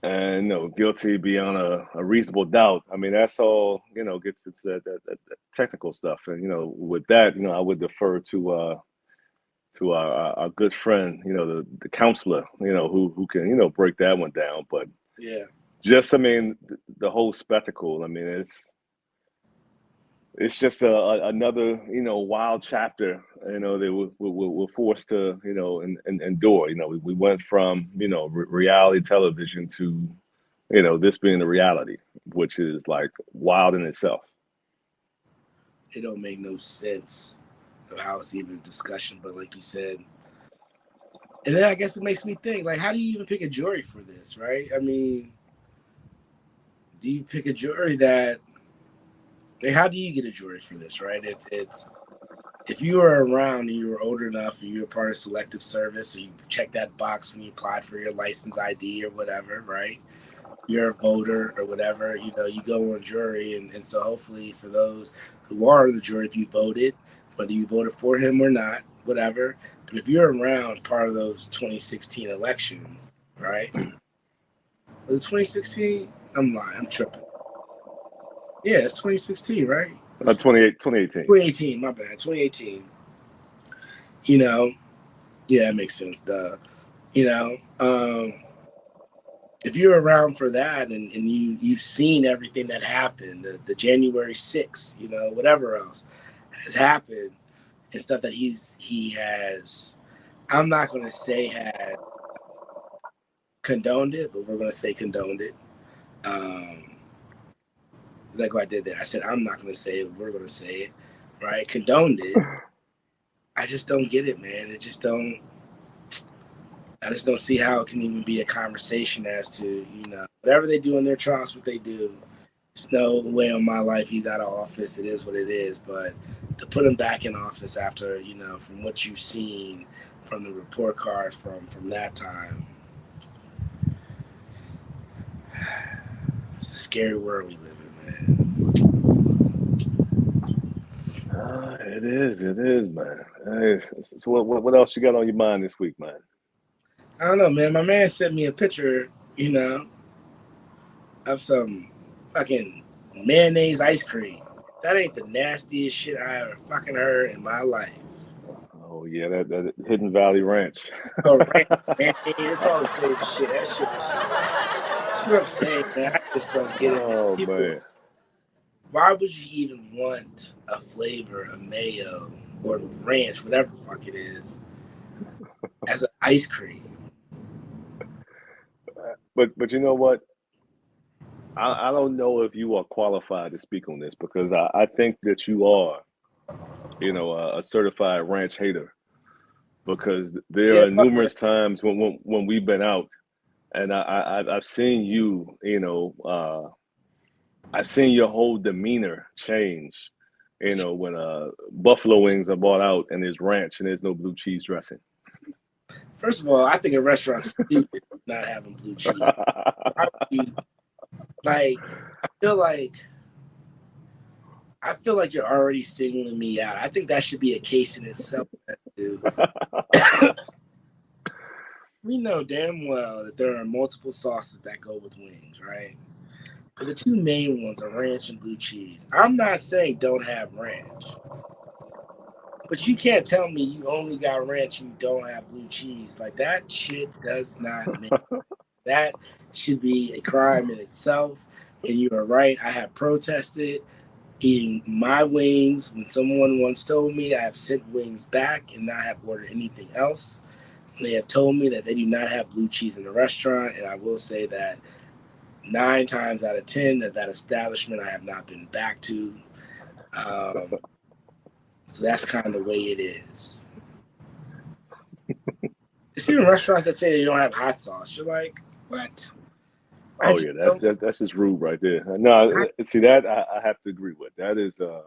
and guilty beyond a reasonable doubt, I mean, that's all gets into that technical stuff, and with that I would defer to our good friend, the counselor, who can break that one down. But Yeah. just, I mean, the whole spectacle, I mean, it's just another wild chapter that we're forced to endure. We went from reality television to this being the reality, which is like wild in itself. It don't make no sense of how it's even a discussion, but like you said, and then I guess it makes me think, like, how do you even pick a jury for this, right? I mean, do you pick a jury that, like, how do you get a jury for this, right? It's if you were around and you were old enough and you were part of selective service, or you check that box when you applied for your license ID or whatever, right? You're a voter or whatever, you go on jury, and so hopefully for those who are in the jury, if you voted, whether you voted for him or not, whatever, but if you're around part of those 2016 elections, right? Was it 2016? I'm lying, I'm tripping. Yeah, it's 2016, right? 2018. 2018, my bad, 2018. Yeah, that makes sense, duh. If you're around for that, and you've seen everything that happened, the January 6th, whatever else has happened, and stuff that he has, I'm not going to say had condoned it, but we're going to say condoned it. Like what I did there. I said, I'm not going to say it, we're going to say it, right? Condoned it. I just don't get it, man. I just don't see how it can even be a conversation as to, whatever they do in their trials, what they do. There's no way on my life he's out of office. It is what it is. But to put him back in office after, from what you've seen from the report card from that time, it's a scary world we live in, man. It is, man. Hey, so what else you got on your mind this week, man? I don't know, man. My man sent me a picture, you know, of some fucking mayonnaise ice cream. That ain't the nastiest shit I ever fucking heard in my life. Oh yeah, that Hidden Valley Ranch. Oh, mayonnaise, it's all the same shit. That shit is. That's what I'm saying, man. I just don't get it, man. Oh People, man. why would you even want a flavor of mayo or ranch, whatever the fuck it is, as an ice cream? But you know what? I don't know if you are qualified to speak on this because I think that you are, a certified ranch hater because there Yeah, are fuck ranch. numerous times when we've been out and I've seen you, I've seen your whole demeanor change, when buffalo wings are bought out and there's ranch and there's no blue cheese dressing. First of all, I think a restaurant's stupid not having blue cheese. Why would you, like, I feel like I feel like you're already singling me out. I think that should be a case in itself. Dude. We know damn well that there are multiple sauces that go with wings, right? But the two main ones are ranch and blue cheese. I'm not saying don't have ranch, but you can't tell me you only got ranch and you don't have blue cheese. Like that shit does not make sense. That should be a crime in itself. And you are right. I have protested eating my wings. When someone once told me I have sent wings back and not have ordered anything else, they have told me that they do not have blue cheese in the restaurant, and I will say that 9 times out of 10 that establishment I have not been back to. So that's kind of the way it is. There's even restaurants that say they don't have hot sauce. You're like, what? Oh yeah, that's just rude right there. No, see that I have to agree with. That is a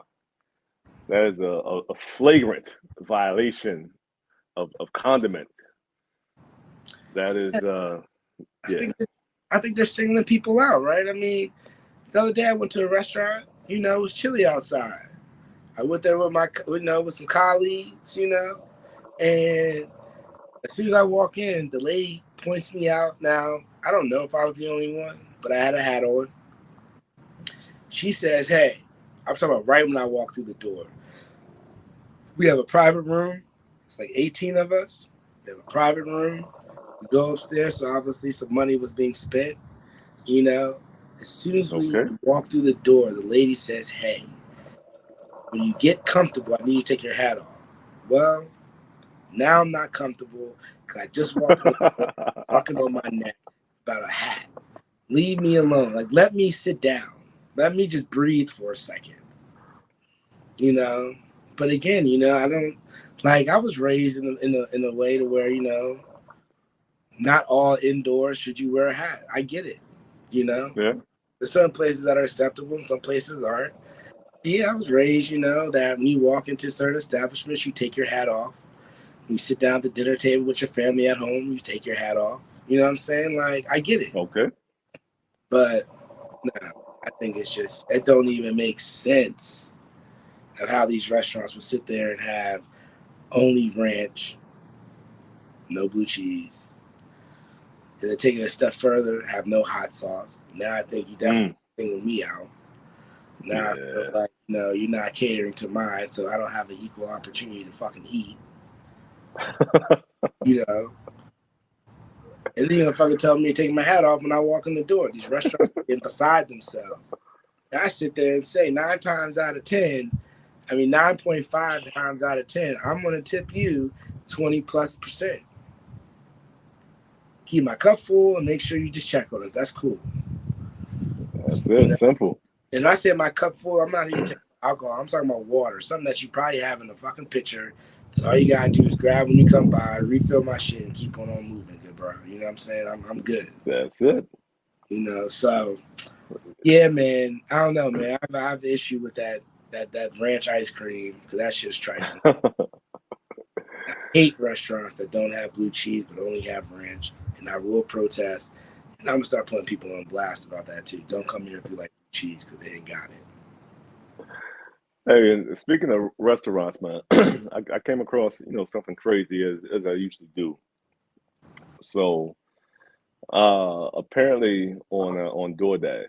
flagrant violation of condiment. That is yeah. I think they're singling people out, right? I mean, the other day I went to a restaurant. It was chilly outside. I went there with with some colleagues, and as soon as I walk in, the lady points me out. Now, I don't know if I was the only one, but I had a hat on. She says, hey, I'm talking about right when I walk through the door. We have a private room. It's like 18 of us. We have a private room. We go upstairs, so obviously some money was being spent. As soon as we Okay. walk through the door, the lady says, hey, when you get comfortable, I need you to take your hat off. Well, now I'm not comfortable because I just walked in the door, fucking on my neck about a hat. Leave me alone. Like, let me sit down. Let me just breathe for a second. But again, I don't like. I was raised in a way to where not all indoors should you wear a hat. I get it. Yeah. There's certain places that are acceptable, and some places aren't. Yeah, I was raised, that when you walk into certain establishments, you take your hat off. When you sit down at the dinner table with your family at home, you take your hat off. You know what I'm saying? Like, I get it. Okay. But nah, I think it don't even make sense of how these restaurants will sit there and have only ranch, no blue cheese. And then taking it a step further, have no hot sauce. Now I think you definitely single me out. Now I feel like, you're not catering to mine, so I don't have an equal opportunity to fucking eat. And then you're gonna fucking tell me to take my hat off when I walk in the door. These restaurants are getting beside themselves. And I sit there and say 9 times out of 10, 9.5 times out of 10, I'm gonna tip you 20+%. Keep my cup full and make sure you just check on us. That's cool. That's it. Simple. And when I say my cup full, I'm not even taking alcohol. I'm talking about water, something that you probably have in the fucking pitcher. That all you gotta do is grab when you come by, refill my shit, and keep on moving, good bro. You know what I'm saying? I'm good. That's it. So yeah, man. I don't know, man. I have an issue with that ranch ice cream because that shit's trifling. I hate restaurants that don't have blue cheese but only have ranch, and I will protest. And I'm gonna start putting people on blast about that too. Don't come here if you like blue cheese because they ain't got it. Hey, and speaking of restaurants, man, I came across something crazy as I usually do. So apparently on DoorDash,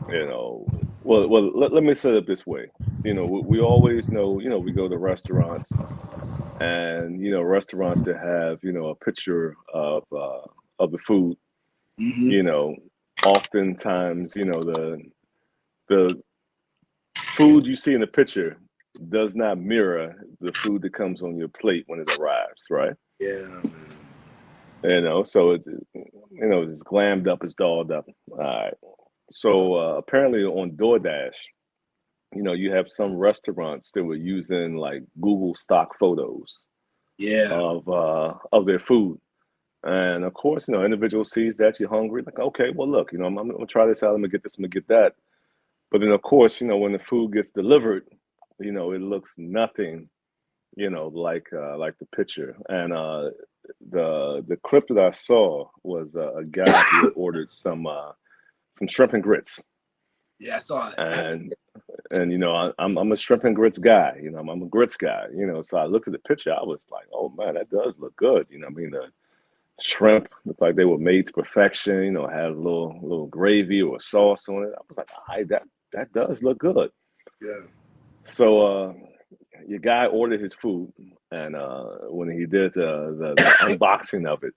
you know, let me set it this way. You know, we always know, you know, we go to restaurants and, you know, restaurants that have, you know, a picture of the food, Hmm. you know, oftentimes, you know, the food you see in the picture does not mirror the food that comes on your plate when it arrives, right? Yeah, man. You know, so it's, you know, it's glammed up, it's dolled up. All right. So apparently on DoorDash, you know, you have some restaurants that were using like Google stock photos Yeah, of their food. And of course, you know, individual sees that you're hungry, like, okay, well, look, you know, I'm gonna try this out. I'm gonna get this. I'm gonna get that. But then, of course, you know, when the food gets delivered, you know, it looks nothing, you know, like the picture. And the clip that I saw was a guy who had ordered some shrimp and grits, yeah, I saw that. and you know, I'm a shrimp and grits guy. You know, I'm a grits guy. You know, so I looked at the picture. I was like, oh man, that does look good. You know, I mean, the shrimp looked like they were made to perfection. You know, had a little gravy or sauce on it. I was like, all right, that does look good. Yeah, So your guy ordered his food, and when he did the unboxing of it,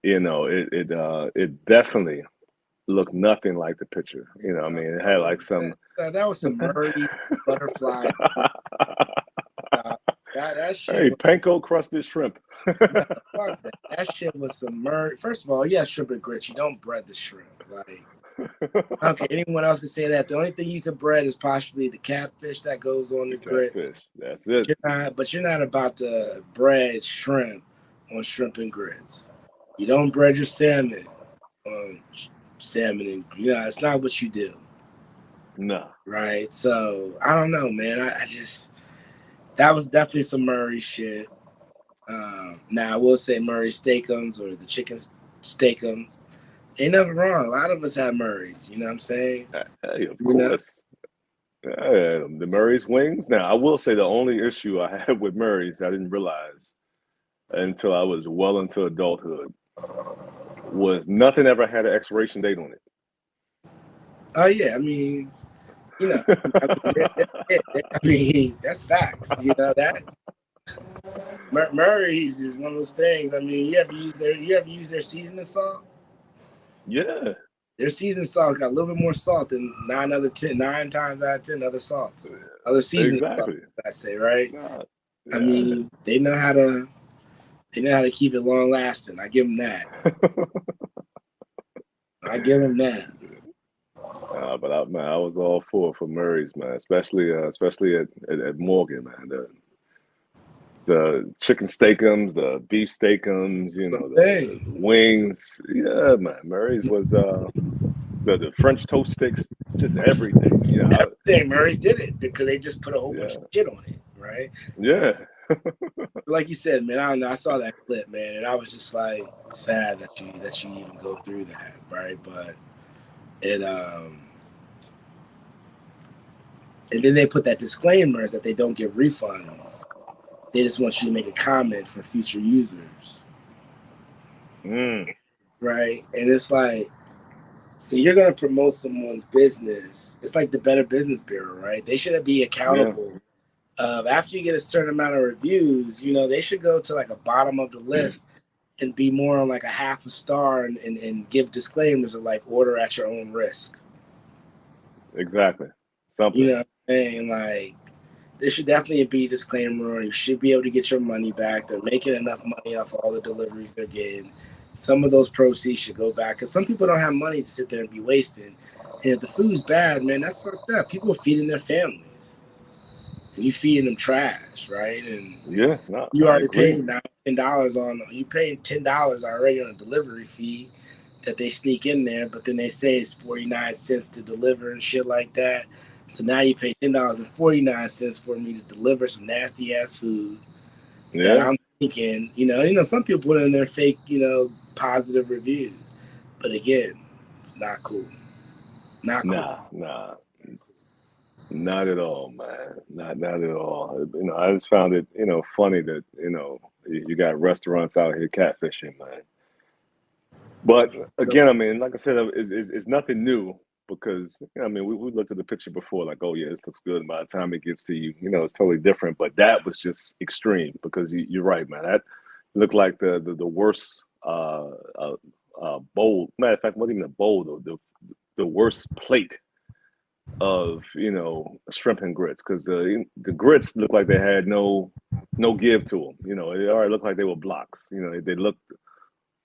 you know, it definitely looked nothing like the picture. You know, I mean, it had like some. that was some Murray's butterfly. Uh, that shit Hey, was panko crusted shrimp. no, fuck that. That shit was some Murray. First of all, yeah, shrimp and grits. You don't bread the shrimp. Like, I don't care. Anyone else can say that. The only thing you can bread is possibly the catfish that goes on the grits. Catfish. That's it. But you're not about to bread shrimp on shrimp and grits. You don't bread your salmon on salmon and it's not what you do, No. right? So I don't know, man. I just that was definitely some Murray shit. Now I will say Murray steakums or the chicken steakums. Ain't nothing wrong. A lot of us have Murrays. You know what I'm saying? Hey, of You know? course. The Murray's wings. Now, I will say the only issue I had with Murray's, I didn't realize until I was well into adulthood, was nothing ever had an expiration date on Oh yeah. I mean, you know. I mean, I mean that's facts. You know that Murray's is one of those things. I mean, you ever use their seasoning salt? Yeah, Their seasoning salt got a little bit more salt than nine times out of 10 other salts, other seasoning salts. exactly. I say right. Nah, I yeah. mean, they know how to keep it long lasting. I give them that. I give them that. But man, I was all for Murray's, man, especially at Morgan, man. The chicken steakums, the beef steakums, you know, the Thing. wings. Yeah, man. Murray's was the French toast sticks, just everything. You know, Everything Murray's did it because they just put a whole bunch yeah, of shit on it, right? yeah, Like you said, man, I don't know. I saw that clip, man, and I was just like sad that you even go through that, right? But it and then they put that disclaimer that they don't give refunds. They just want you to make a comment for future users, mm, right? And it's like, so you're gonna promote someone's business. It's like the Better Business Bureau, right? They should be yeah, accountable. After you get a certain amount of reviews, they should go to like a bottom of the list and be more on like a half a star and give disclaimers of like order at your own risk. exactly. You Something. know what I'm saying? Like there should definitely be a disclaimer, or you should be able to get your money back. They're making enough money off all the deliveries they're getting. Some of those proceeds should go back because some people don't have money to sit there and be wasting. And if the food's bad, man, that's fucked up. People are feeding their families, and you feeding them trash, right? And Yeah, no, you I already agree. paid now $10 on you paying $10 already on a delivery fee that they sneak in there, but then they say it's 49 cents to deliver and shit like that. So now you pay $10.49 for me to deliver some nasty ass food that Yeah, I'm thinking, some people put in their fake, positive reviews. But again, it's not cool. Not cool. nah. Not cool. Not at all, man. Not at all. I just found it, funny that, you got restaurants out here catfishing, man. But again, I mean, like I said, it's nothing new because, I mean, we looked at the picture before, like, oh yeah, this looks good. And by the time it gets to you, it's totally different. But that was just extreme because you're right, man. That looked like the worst bowl. Matter of fact, wasn't even a bowl though. The worst plate of shrimp and grits because the grits looked like they had no give to them. It already looked like they were blocks. They looked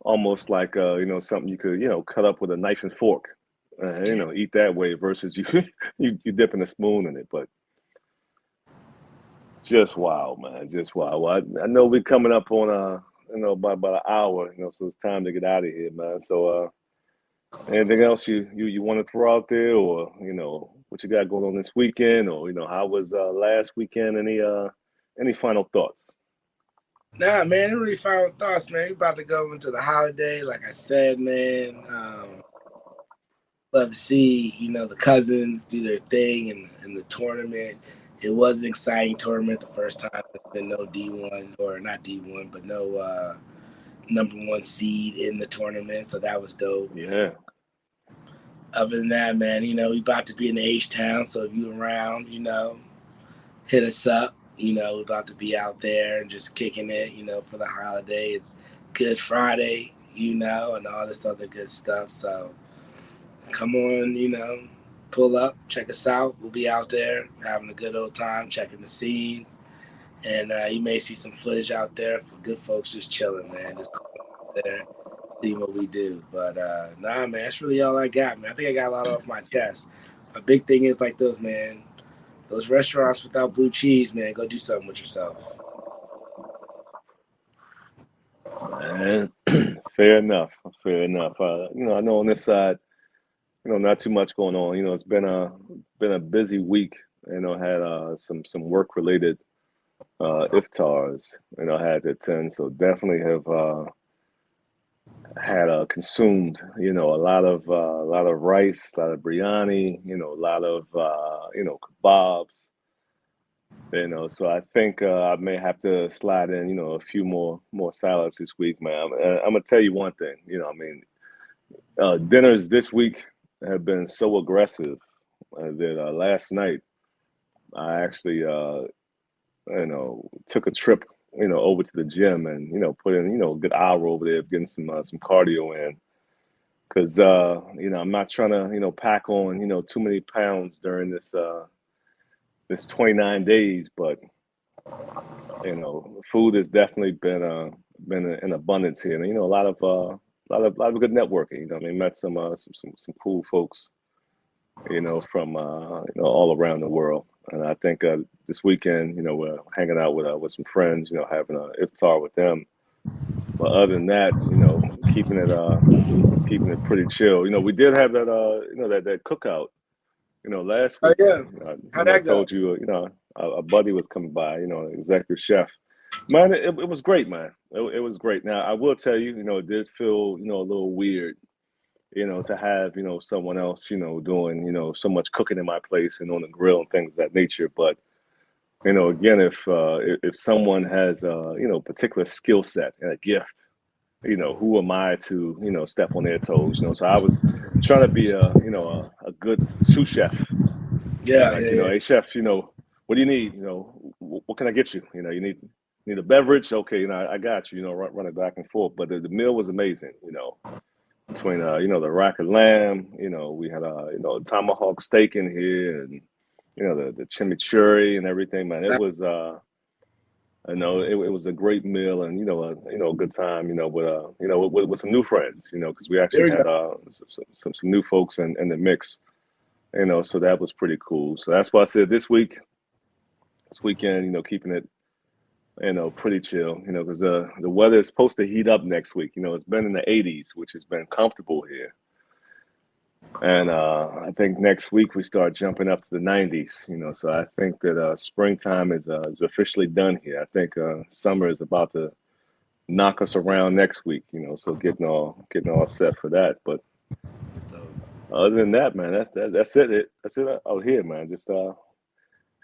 almost like something you could cut up with a knife and fork, eat that way versus you you dipping a spoon in it. But just wild, man, just wild. Well, I know we're coming up on about an hour, so it's time to get out of here, man. So anything else you want to throw out there, or what you got going on this weekend, or how was last weekend? Any final thoughts? Nah, man, really final thoughts, man. We about to go into the holiday, like I said, man. Love to see the cousins do their thing in the tournament. It was an exciting tournament the first time. There's been no D1 or not D1, but no #1 seed in the tournament, so that was dope. Yeah. Other than that, man, we about to be in the H-Town, so if you around, hit us up. We're about to be out there and just kicking it, for the holiday. It's Good Friday, and all this other good stuff. So come on, pull up, check us out. We'll be out there having a good old time, checking the scenes. And you may see some footage out there for good folks just chilling, man. Just out there, see what we do. But nah, man, that's really all I got, man. I think I got a lot off my chest. My big thing is like those, man. Those restaurants without blue cheese, man, go do something with yourself. Man, fair enough. Fair enough. I know on this side, not too much going on. It's been a busy week. Had some work related iftars. I had to attend, so definitely have had consumed. A lot of rice, a lot of biryani. A lot of kebabs. So I think I may have to slide in, a few more salads this week, man. I'm gonna tell you one thing. I mean, dinners this week have been so aggressive that last night I actually, took a trip, over to the gym and put in, a good hour over there getting some cardio in, because I'm not trying to pack on too many pounds during this 29 days, but food has definitely been in abundance here, and a lot of good networking. I mean, met some cool folks, from all around the world, and I think this weekend, we're hanging out with some friends, having an iftar with them. But other than that, keeping it pretty chill. We did have that that cookout. Last Oh yeah, weekend, how'd I that go? told you, a buddy was coming by, executive chef. Man, it was great, man. It was great. Now, I will tell you, it did feel, a little weird, to have, someone else, doing, so much cooking in my place and on the grill and things of that nature. But, again, if someone has, particular skill set and a gift, who am I to, step on their toes? So I was trying to be a good sous chef. Yeah, Like, yeah, hey chef, what do you need? What can I get you? You need a beverage? Okay, I got you, run it back and forth. But the meal was amazing, between the rack of lamb, we had tomahawk steak in here, and the chimichurri and everything, man. It was it was a great meal, and a good time, with some new friends, because we there actually we go. had some new folks in the mix, so that was pretty cool. So that's why I said this weekend, keeping it pretty chill, because the weather is supposed to heat up next week. It's been in the 80s, which has been comfortable here. And I think next week we start jumping up to the 90s, so I think that springtime is officially done here. I think summer is about to knock us around next week, so getting all set for that. But other than that, man, that's it. That's it out here, man. Just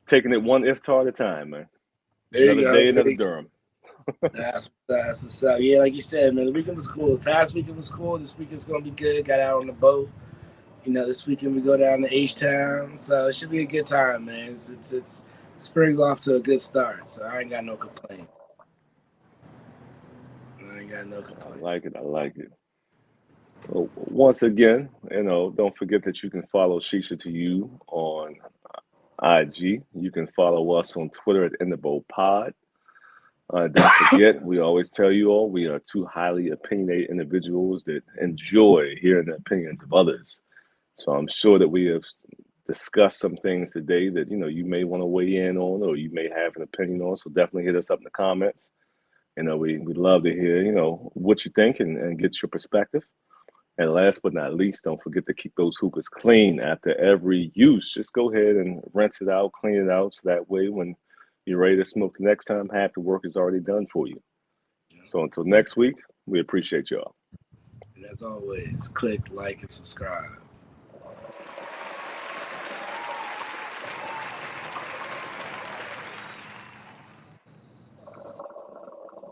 taking it one iftar at a time, man. There Another you go. day, another Durham. That's what's up. Yeah, like you said, man, the weekend was cool. The past weekend was cool. This weekend's gonna be good. Got out on the boat. You know, this weekend we go down to H-Town, so it should be a good time, man. It's spring's off to a good start, so I ain't got no complaints. I like it. I like it. Well, once again, don't forget that you can follow Shisha to You on IG. You can follow us on Twitter at InTheBowPod. Don't forget, we always tell you all we are two highly opinionated individuals that enjoy hearing the opinions of others. So I'm sure that we have discussed some things today that you may want to weigh in on, or you may have an opinion on. So definitely hit us up in the comments. We'd love to hear what you think and get your perspective. And last but not least, don't forget to keep those hookahs clean after every use. Just go ahead and rinse it out, clean it out, so that way when you're ready to smoke next time, half the work is already done for you. So until next week, we appreciate y'all. And as always, click, like, and subscribe.